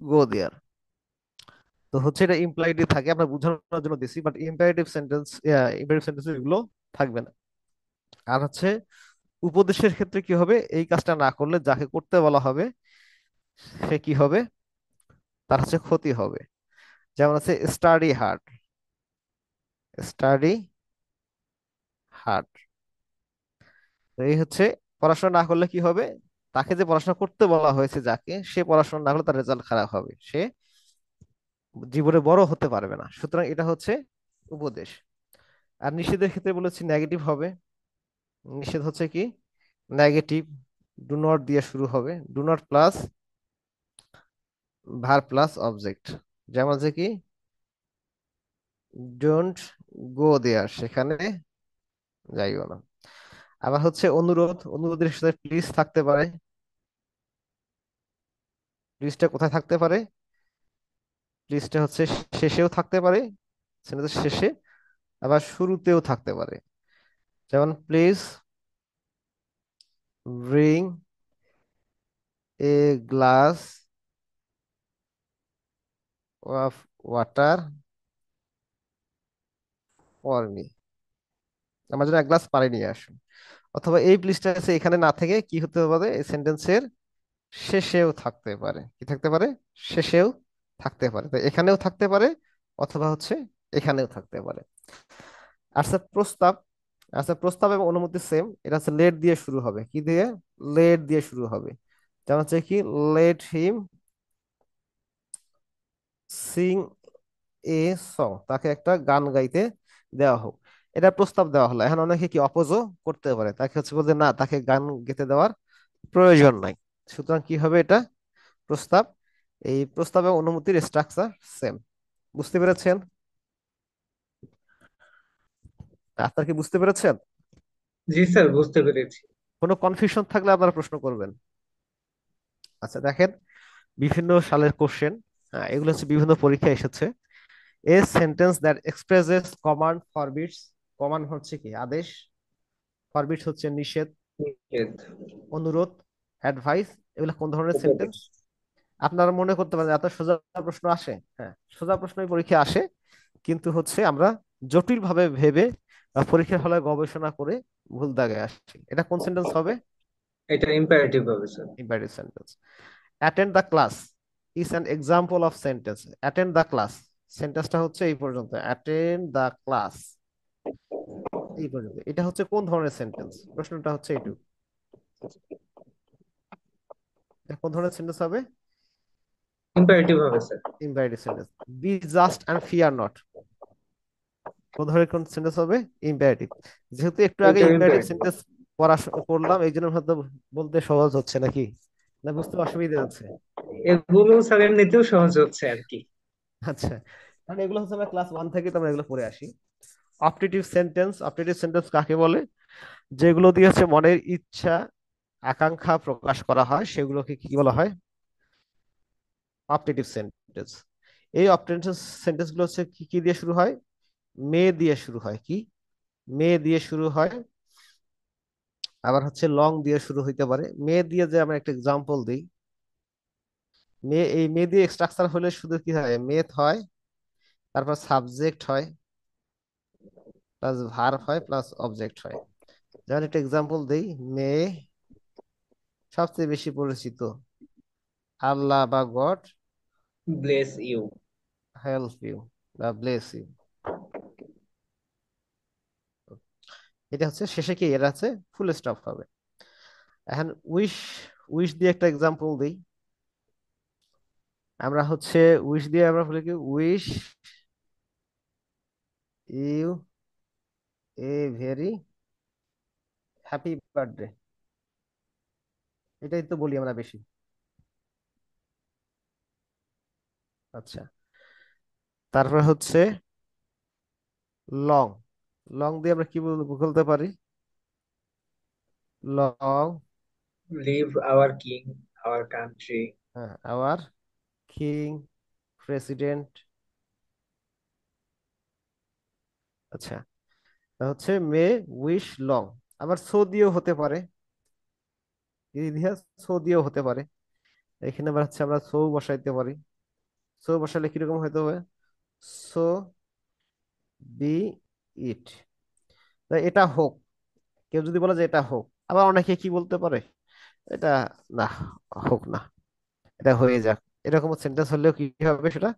A: গো দেয়ার। তো হচ্ছে এটা ইমপ্লাইডলি থাকে, আমরা বোঝানোর জন্য দিছি, বাট ইম্পারেটিভ সেন্টেন্স এগুলো থাকবে না। আর হচ্ছে উপদেশের ক্ষেত্রে কি হবে? এই কাজটা না করলে যাকে করতে বলা হবে সে কি হবে? তার হচ্ছে ক্ষতি হবে। যেমন আছে স্টাডি হার্ড, স্টাডি হার্ড। এই হচ্ছে পড়াশোনা না করলে কি হবে? তাকে যে পড়াশোনা করতে বলা হয়েছে যাকে, সে পড়াশোনা না করলে তার রেজাল্ট খারাপ হবে, সে জীবনে বড় হতে পারবে না। সুতরাং এটা হচ্ছে উপদেশ। আর নিষেধের ক্ষেত্রে বলেছি নেগেটিভ হবে। নিষেধ হচ্ছে কি? নেগেটিভ, ডু নট দিয়ে শুরু হবে, do not plus verb plus object. যেমন যে কি ডোন্ট গো দেয়ার, সেখানে যাইও না। আবার হচ্ছে অনুরোধ, অনুরোধের সাথে প্লিজ থাকতে পারে। প্লিজটা কোথায় থাকতে পারে? প্লিজটা হচ্ছে শেষেও থাকতে পারে, সেন্টেন্সের শেষে, আবার শুরুতেও থাকতে পারে। যেমন please bring a glass of water for me, আমার জন্য এক গ্লাস পানি নিয়ে আসুন। অথবা এই প্লিজটা আছে এখানে না থেকে কি হতে পারে? এই সেন্টেন্সের শেষেও থাকতে পারে, কি থাকতে পারে? শেষেও থাকতে পারে। তো এখানেও থাকতে পারে, অথবা হচ্ছে এখানেও থাকতে পারে। আচ্ছা প্রস্তাব, আচ্ছা প্রস্তাব এবং অনুমতি সেম, এটা হচ্ছে লেট দিয়ে শুরু হবে, কি দিয়ে? লেট দিয়ে শুরু হবে। যেমন হচ্ছে কি let him Singh a song, তাকে একটা গান গাইতে দেওয়া হোক। এটা প্রস্তাব দেওয়া হলো। এখন অনেকে কি অপোজও করতে পারে, তাকে হচ্ছে বলতে না, তাকে গান গেতে দেওয়ার প্রয়োজন নাই। সুতরাং কি হবে? এটা প্রস্তাব। এই প্রস্তাব এবং অনুমতির স্ট্রাকচার সেম। বুঝতে পেরেছেন? আপনার কি বুঝতে পেরেছেন?
C: জি স্যার, বুঝতে পেরেছি।
A: কোনো কনফিউশন থাকলে আপনারা প্রশ্ন করবেন। আচ্ছা দেখেন, বিভিন্ন সালের কোশ্চেন, এগুলো হচ্ছে বিভিন্ন পরীক্ষায় এসেছে। A sentence that expresses command forbids, command হচ্ছে কি? আদেশ, ফরবিডস হচ্ছে নিষেধ,
C: নিষেধ।
A: অনুরোধ, অ্যাডভাইস, এগুলো কোন ধরনের সেন্টেন্স?
C: উপদেশ।
A: আপনারা মনে করতে পারেন এত সোজা প্রশ্ন আসে, হ্যাঁ সোজা প্রশ্নই পরীক্ষা আসে, কিন্তু হচ্ছে আমরা জটিল ভাবে ভেবে বা পরীক্ষার হলে গবেষণা করে ভুল দাগে আসছি। এটা কোন সেন্টেন্স হবে?
C: এটা ইম্পারেটিভ হবে sir.
A: Imperative sentence. Attend the class is an example of sentence. Attend the class সেন্টেন্সটা হচ্ছে এই পর্যন্ত, অ্যাটেন্ড দ্য ক্লাস এই পর্যন্ত। এটা হচ্ছে কোন ধরনের সেন্টেন্স? প্রশ্নটা হচ্ছে এইটুকু, এটা কোন ধরনের সেন্টেন্স হবে?
C: ইম্পারেটিভ হবে sir.
A: Imperative sentence. Be just and fear not, কোন ধরনের কোন সেন্টেন্স হবে? ইম্পারেটিভ। যেহেতু একটু আগে
C: এটাও
A: ইম্পারেটিভ
C: ইম্পারেটিভ।
A: সেন্টেন্স পড়লাম, এই জন্য হয়তো বলতে সহজ হচ্ছে নাকি, না বুঝতে অসুবিধা হচ্ছে?
C: এগুলো স্যারের নিতেও সহজ হচ্ছে আর কি।
A: আচ্ছা, কারণ এগুলো হচ্ছে আমরা ক্লাস 1 থেকে তো আমরা এগুলো পড়ে আসি। অপটেটিভ সেন্টেন্স, অপটেটিভ সেন্টেন্স কাকে বলে? যেগুলো দিয়ে হচ্ছে মনের ইচ্ছা আকাঙ্ক্ষা প্রকাশ করা হয় সেগুলোকে কি বলা হয়? Optative sentence. এই অপটেটিভ সেন্টেন্স গুলো হচ্ছে কি কি দিয়ে শুরু হয়? মে দিয়ে শুরু হয়। কি? মে দিয়ে শুরু হয়। আবার হচ্ছে লং দিয়ে শুরু হইতে পারে। মে দিয়ে যে আমরা একটা এক্সাম্পল দিই, মে দিয়ে স্ট্রাকচার হলে শুধু কি হয়? মেথ হয়, তারপর সাবজেক্ট হয়, প্লাস ভার্ব হয়, প্লাস অবজেক্ট হয়। যেমন একটা এক্সাম্পল দিই, মে সবচেয়ে বেশি পরিচিত, আল্লাহ বা God
C: bless you.
A: Help you বা ব্লেস ইউ। এটা হচ্ছে শেষে কি, এটা হচ্ছে ফুল স্টপ হবে। এখন উইশ, উইশ দিয়ে একটা এক্সাম্পল দিই। আমরা হচ্ছে উইশ দিয়ে আমরা বলি কি, wish you a very happy birthday. এটাই তো বলি আমরা বেশি। আচ্ছা, তারপর হচ্ছে লং। লং দিয়ে আমরা কি বলতে পারি? Long,
C: live our king, our country.
A: হ্যাঁ, আওয়ার কিং, প্রেসিডেন্ট। আচ্ছা, তা হচ্ছে মে উইশ লং। আবার সো দিয়েও হতে পারে, ইতিহাস সো দিয়েও হতে পারে। এখানে আবার হচ্ছে আমরা সো বসাইতে পারি। সো বসালে কিরকম হতে হবে? সো বি ইট, এটা হোক। কেউ যদি বলে যে এটা হোক, আবার অনেকে কি বলতে পারে, এটা না, হোক না, এটা হয়ে যাক। এরকম সেন্টেন্স হলেও কি হবে সেটা?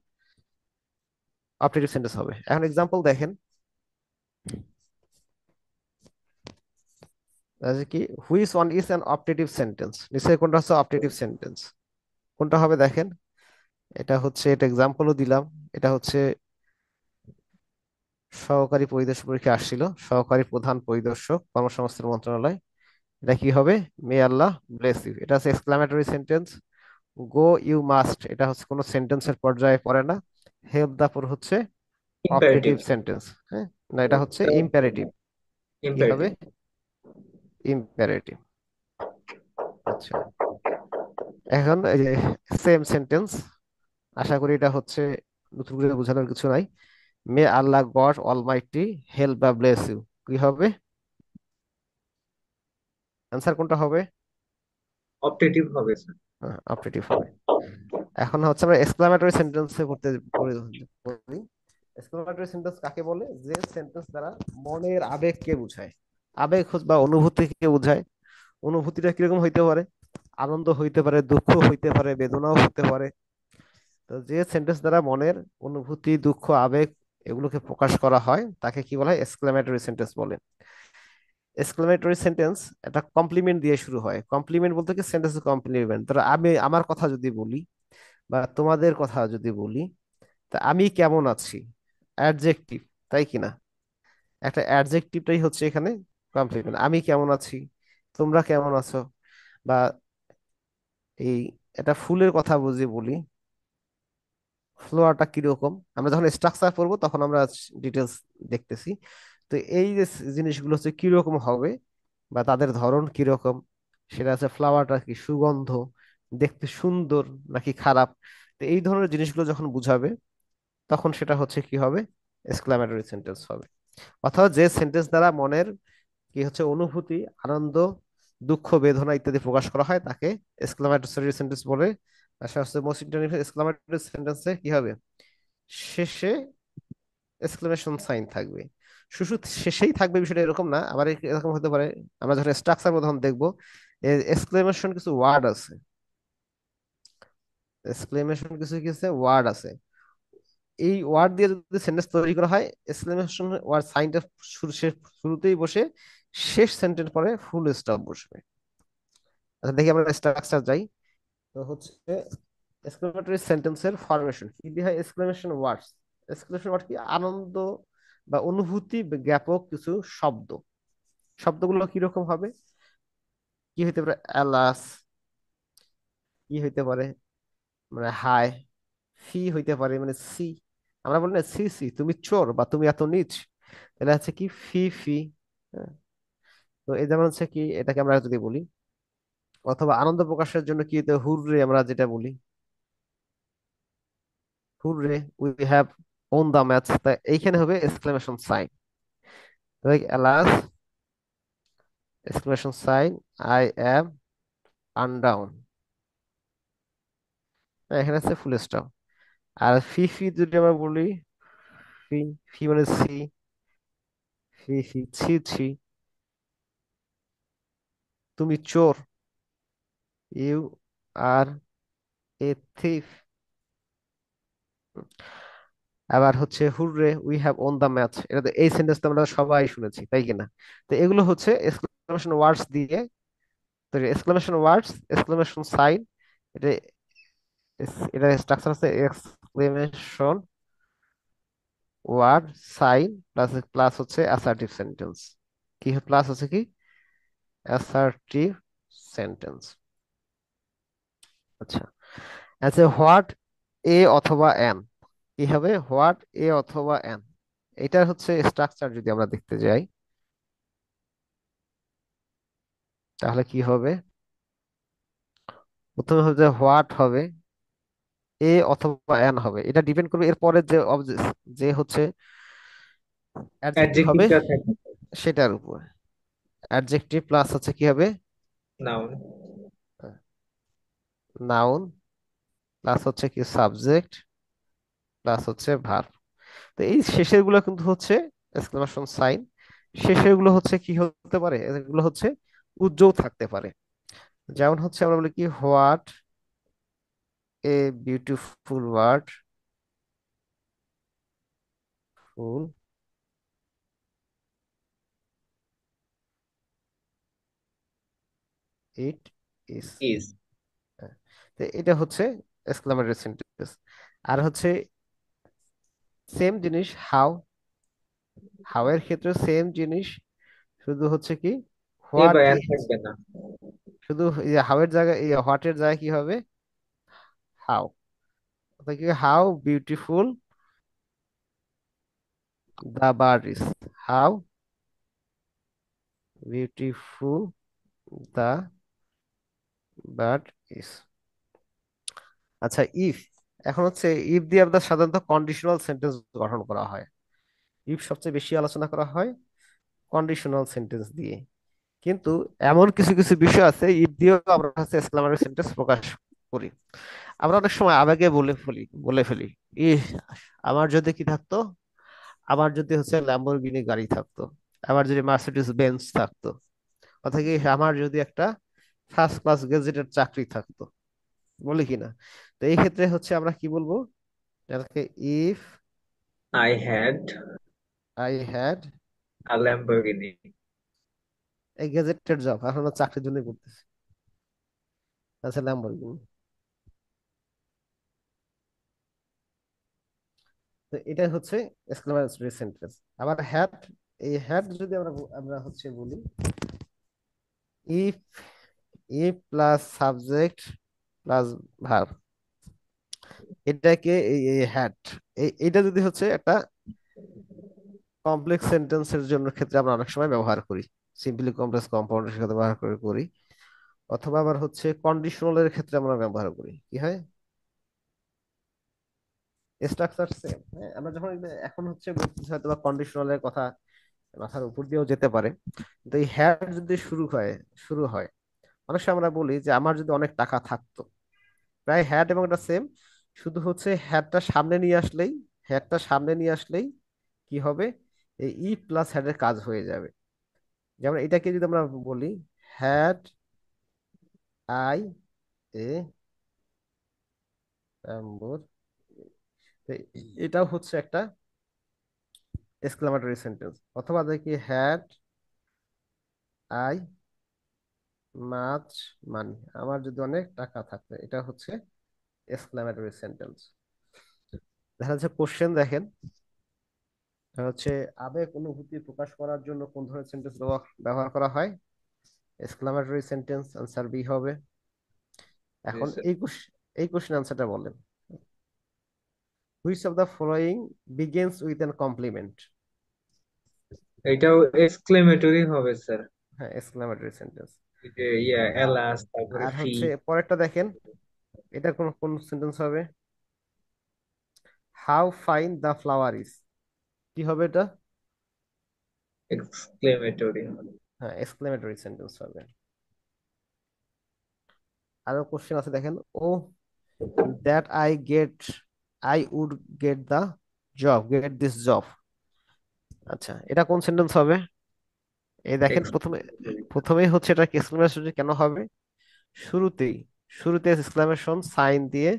A: অপটেটিভ সেন্টেন্স হবে। এখন এক্সাম্পল দেখেন, যে কি, which one is an optative sentence, নিশ্চয়ই কোনটা হচ্ছে অপটেটিভ সেন্টেন্স? কোনটা হবে দেখেন? এটা হচ্ছে, এটা এক্সাম্পলও দিলাম। এটা হচ্ছে সহকারী পরিদর্শক পরীক্ষা আসছিল, সহকারী প্রধান পরিদর্শক, কর্মসংস্থান মন্ত্রণালয়। এটা কি হবে? মে আল্লাহ ব্লেস ইউ। এটা হচ্ছে exclamatory sentence. Go you must, এটা হচ্ছে কোনো সেন্টেন্সের পর্যায়ে পড়ে না। হেল্প দা পর হচ্ছে
C: ইম্পারেটিভ।
A: Optative sentence. হ্যাঁ, না, এটা হচ্ছে ইম্পারেটিভ। কি হবে?
C: ইম্পারেটিভ।
A: ইম্পারেটিভ। আচ্ছা, এখন এই যে সেম সেন্টেন্স, আশা করি এটা হচ্ছে নতুন করে বোঝানোর কিছু নাই। মে আল্লাহ গড অলমাইটি হেল্প বা ব্লেস ইউ, কি হবে? অ্যান্সার কোনটা হবে?
C: অপটেটিভ হবে স্যার।
A: অপটেটিভ হবে। এখন হচ্ছে আমরা এক্সক্লামেটরি সেন্টেন্সে করতে করি। এক্সক্লামেটরি সেন্টেন্স কাকে বলে? যে সেন্টেন্স দ্বারা মনের আবেগকে বোঝায়। আবেগ বা অনুভূতিকে বোঝায়। অনুভূতিটা কিরকম হইতে পারে? আনন্দ হইতে পারে, দুঃখ হইতে পারে, বেদনাও হইতে পারে। তো যে সেন্টেন্স দ্বারা মনের অনুভূতি, দুঃখ, আবেগ এগুলোকে প্রকাশ করা হয় তাকে কি বলা হয়? এক্সক্লেমেটরি সেন্টেন্স বলে। এক্সক্লেমেটরি সেন্টেন্স এটা কমপ্লিমেন্ট দিয়ে শুরু হয়। কমপ্লিমেন্ট বলতে কি, সেন্টেন্স কমপ্লিমেন্ট। ধরো আমি আমার কথা যদি বলি বা তোমাদের কথা যদি বলি, তা আমি কেমন আছি, অ্যাডজেক্টিভ, তাই কিনা? একটা অ্যাডজেক্টিভটাই হচ্ছে এখানে কমপ্লিমেন্ট। আমি কেমন আছি, তোমরা কেমন আছো, বা এই, এটা ফুলের কথা বুঝে বলি, ফ্লোয়ারটা কিরকম। আমরা যখন স্ট্রাকচার পড়বো তখন আমরা ডিটেলস দেখতেছি। তো এই যে জিনিসগুলো হচ্ছে কিরকম হবে বা তাদের ধরন কিরকম, সেটা হচ্ছে ফ্লাওয়ারটা কি সুগন্ধ, দেখতে সুন্দর নাকি খারাপ। তো এই ধরনের জিনিসগুলো যখন বুঝাবে তখন সেটা হচ্ছে কি হবে? এক্সক্লামেটরি সেন্টেন্স হবে। অথবা যে সেন্টেন্স দ্বারা মনের কি হচ্ছে অনুভূতি, আনন্দ, দুঃখ, বেদনা ইত্যাদি প্রকাশ করা হয় তাকে এক্সক্লামেটরি সেন্টেন্স বলে। আশা হচ্ছে মোস্ট ইন্টারেস্টিং, এক্সক্লামেটরি সেন্টেন্সে কি হবে? শেষে এক্সক্লেমেশন সাইন থাকবে। শুধু শেষেই থাকবে বিষয়টা এরকম না, আবার এরকম হতে পারে। আমরা যখন স্ট্রাকচার তখন দেখবো এক্সক্লেমেশন কিছু ওয়ার্ড আছে, এক্সক্লেমেশন কিছু কিছু ওয়ার্ড আছে। এই ওয়ার্ড দিয়ে যদি সেন্টেন্স তৈরি করা হয়, এক্সক্লেমেশন ওয়ার্ড সাইনটা শুরুতেই বসে, শেষ সেন্টেন্স পরে ফুল স্টপ বসবে। আচ্ছা, দেখি আমরা স্ট্রাকচার যাই। তো হচ্ছে এক্সক্লেমেটরি সেন্টেন্সের ফরমেশন কি দিয়ে হয়? এক্সক্লেমেশন ওয়ার্ডস। এক্সক্লেমেশন ওয়ার্ড কি? আনন্দ বা অনুভূতি জ্ঞাপক কিছু শব্দ। শব্দগুলো কিরকম হবে? কি হইতে পারে? অ্যালাস, কি হইতে পারে, মানে হাই, ফি হইতে পারে, মানে সি। আমরা বলি না, সি সি তুমি চোর বা তুমি এত নীচ, এটা হচ্ছে কি, ফি ফি। হ্যাঁ, তো এই যেমন হচ্ছে কি, এটাকে আমরা যদি বলি অথবা আনন্দ প্রকাশের জন্য কি হতে হুররে আমরা যেটা বলি, hurray we have won the match, তাই এইখানে হবে exclamation sign. Like alas exclamation sign, I am undone, এখানে আছে ফুল স্টপ। আর ফি ফি যদি আমরা বলি, ফি ফি মানে সি, ফি ফি ছি ছি, তুমি চোর, ইউ আর এ থিফ। আবার হচ্ছে hurrah we have won the match, এটা তো এই সেন্টেন্স তো আমরা সবাই শুনেছি তাই কিনা। তো এগুলো হচ্ছে এক্সক্লেমেশন ওয়ার্ডস দিয়ে তৈরি, এক্সক্লেমেশন ওয়ার্ডস, এক্সক্লেমেশন সাইন, এটা এটা স্ট্রাকচার আছে exclamation word sign plus plus হচ্ছে অ্যাসার্টিভ সেন্টেন্স। কি প্লাস হচ্ছে কি অ্যাসার্টিভ সেন্টেন্স। আচ্ছা, আচ্ছা হোয়াট এ অথবা এন, কি হবে হোয়াট এ অথবা এন, এটার হচ্ছে স্ট্রাকচার যদি আমরা দেখতে যাই তাহলে কি হবে, প্রথমে হবে যে হোয়াট হবে, এ অথবা এন হবে, এটা ডিপেন্ড করবে এরপরে যে যে হচ্ছে অ্যাডজেক্টিভ হবে
C: অ্যাডজেক্টিভটা থাকে।
A: সেটার উপর। অ্যাডজেক্টিভ প্লাস হচ্ছে কি হবে
C: নাউন।
A: নাউন, প্লাস হচ্ছে কি সাবজেক্ট, প্লাস হচ্ছে ভার্ব। তো এই শেষের গুলো কিন্তু হচ্ছে এক্সক্লেমেশন সাইন, শেষের গুলো হচ্ছে কি হতে পারে, এগুলো হচ্ছে উজ্জ্বল থাকতে পারে। যেমন হচ্ছে আমরা বলি কি হোয়াট এ বিউটিফুল ওয়ার্ড, ফুল ইট ইজ।
C: ইজ।
A: তো এটা হচ্ছে এক্সক্লেমেটরি সেন্টেন্স। আর হচ্ছে সেম জিনিস হাউ, হাউ এর ক্ষেত্রে সেম জিনিস, শুধু হচ্ছে কি
C: এ
A: হোয়াট
C: বা
A: এ,
C: এন থাকবে না।
A: শুধু হাউ এর জায়গায় হোয়াট এর জায়গায় কি হবে হাউ, কি how beautiful the bird is, how beautiful the bird is. আচ্ছা ইফ, এখন হচ্ছে ইফ দিয়ে আমরা সাধারণত কন্ডিশনাল সেন্টেন্স গঠন করা হয়, ইফ সবচেয়ে বেশি আলোচনা করা হয় কন্ডিশনাল সেন্টেন্স দিয়ে। কিন্তু এমন কিছু কিছু বিষয় আছে ইফ দিয়েও আমরা হচ্ছে এক্সক্লেমেটরি সেন্টেন্স প্রকাশ করি। আমরা অনেক সময় আবেগে বলে ফেলি ইস, আমার যদি কি থাকতো, আমার যদি হচ্ছে ল্যাম্বরগিনি গাড়ি থাকতো, আমার যদি মার্সিডিজ বেঞ্চ থাকতো, অথবা কি আমার যদি একটা ফার্স্ট ক্লাস গেজেটেড চাকরি থাকতো, বলি কিনা। তো এই ক্ষেত্রে হচ্ছে আমরা কি বলবো, যাকে if
C: I had
A: I had
C: a Lamborghini.
A: A gazetted job, এখন আমরা চাকরির জন্য করতেছি, আচ্ছা ল্যাম্বরগিনি। তো এটা হচ্ছে এক্সক্লেমেটরি সেন্টেন্স। আবার হ্যাড, এই হ্যাড যদি আমরা হচ্ছে বলি if, if plus subject plus verb, এটাকে এই হ্যাড, এইটা যদি হচ্ছে একটা কমপ্লেক্স সেন্টেন্সের জন্য ক্ষেত্রে আমরা অনেক সময় ব্যবহার করি, সিম্পলি কমপ্লেক্স কম্পাউন্ডের সাথে ব্যবহার করি, অথবা আবার হচ্ছে কন্ডিশনালের ক্ষেত্রে আমরা ব্যবহার করি, কি হয় স্ট্রাকচার সেম। হ্যাঁ, আমরা যখন এখন হচ্ছে বলতেছি হয়তো বা কন্ডিশনালের কথা মাথার উপর দিয়েও যেতে পারে, কিন্তু এই হ্যাড যদি শুরু হয় অনেক সময় আমরা বলি যে আমার যদি অনেক টাকা থাকতো, প্রায় হ্যাড এবং এটা সেম, শুধু হচ্ছে হ্যাডটা সামনে নিয়ে আসলেই কি হবে, এই ই প্লাস হ্যাডের কাজ হয়ে যাবে। যেমন এটাকে যদি আমরা বলি হ্যাড আই এ নম্বর, এটাও হচ্ছে একটা এক্সক্লামেটরি সেন্টেন্স। অথবা দেখি হ্যাড আই মাচ মানি, আমার যদি অনেক টাকা থাকতো, এটা হচ্ছে এক্সক্লামেটরি সেন্টেন্স। দেখা যাচ্ছে কোশ্চেন দেখেন, এটা হচ্ছে আবেগ অনুভূতি প্রকাশ করার জন্য কোন ধরনের সেন্টেন্স ব্যবহার করা হয়, এক্সক্লামেটরি সেন্টেন্স, আনসার বি হবে। এখন এই কোশ্চেন আনসারটা বলেন, which of the following begins with an compliment.
C: এটাও এক্সক্লেমেটরি হবে স্যার।
A: হ্যাঁ এক্সক্লামেটরি সেন্টেন্স।
C: ওই যে এলাচ তারপরে
A: আর
C: ফি।
A: হচ্ছে পরেরটা দেখেন, এটা কোন কোন সেন্টেন্স হবে? How fine the flower is, কি হবে এটা?
C: এক্সক্লেমেটরি।
A: হ্যাঁ, এক্সক্লেমেটরি সেন্টেন্স হবে। আরো কোশ্চেন আছে দেখেন, O that I would get the get this job. আচ্ছা, এটা কোন সেন্টেন্স হবে? এই দেখেন, প্রথমে
C: এক্সক্লেমেটরি।
A: প্রথমেই হচ্ছে এটা এক্সক্লেমেশন কেন হবে? শুরুতেই শুরুতে এক্সক্লেমেশন সাইন দিয়ে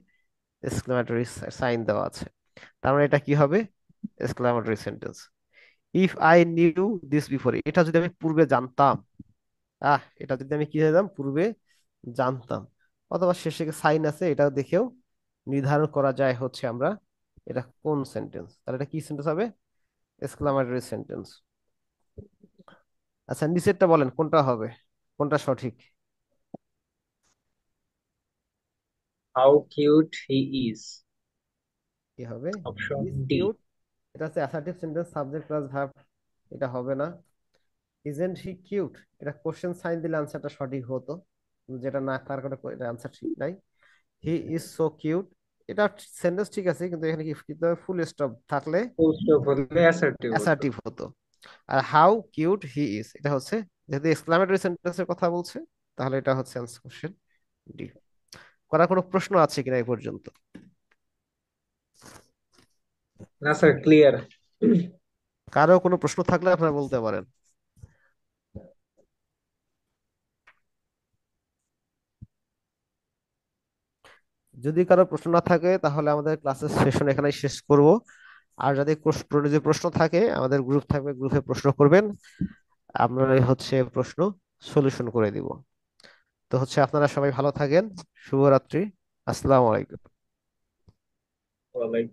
A: এক্সক্লেমেটরি সাইন দেওয়া আছে, তার মানে এটা কি হবে? Exclamatory sentence. If I knew this before, এটা যদি আমি পূর্বে জানতাম, এটা যদি আমি কি জানতাম, পূর্বে জানতাম। অথবা শেষে সাইন আছে, এটা দেখেও নির্ধারণ করা যায় হচ্ছে আমরা এটা কোন সেন্টেন্স। তাহলে এটা কি সেন্টেন্স হবে? Exclamatory sentence. আচ্ছা, নিচেরটা বলেন কোনটা হবে, কোনটা সঠিক?
C: How cute he is.
A: কি হবে?
C: Option
A: is
C: D.
A: কিউট, এটা হচ্ছে assertive sentence, subject plus verb, এটা হবে না। ইজেন্ট হি কিউট, এটা কোশ্চেন সাইন দিলে আনসারটা সঠিক হতো, কিন্তু যেটা না থাকার কারণে এটা আনসার ঠিক নাই। হি ইজ সো কিউট, এটা সেন্টেন্স ঠিক আছে, কিন্তু এখানে কি ফুল স্টপ থাকলে
C: পোস্ট বললে অ্যাসার্টিভ হতো।
A: অ্যাসার্টিভ হতো। আর হাউ কিউট হি ইজ, এটা হচ্ছে যেহেতু এক্সক্লামেটরি সেন্টেন্সের কথা বলছে, তাহলে এটা হচ্ছে আনসার কোশ্চেন ডি। করার কোনো প্রশ্ন আছে কিনা এই পর্যন্ত?
C: না স্যার, ক্লিয়ার।
A: কারো কোনো প্রশ্ন থাকলে আপনারা বলতে পারেন। যদি কারো প্রশ্ন না থাকে তাহলে আমাদের ক্লাসের সেশন এখানেই শেষ করব। আর যদি যদি প্রশ্ন থাকে, আমাদের গ্রুপ থাকবে, গ্রুপে প্রশ্ন করবেন, আমরা হচ্ছে প্রশ্ন সলিউশন করে দিব। তো হচ্ছে আপনারা সবাই ভালো থাকেন, শুভরাত্রি, আসসালামু আলাইকুম।
C: ওয়ালাইকুম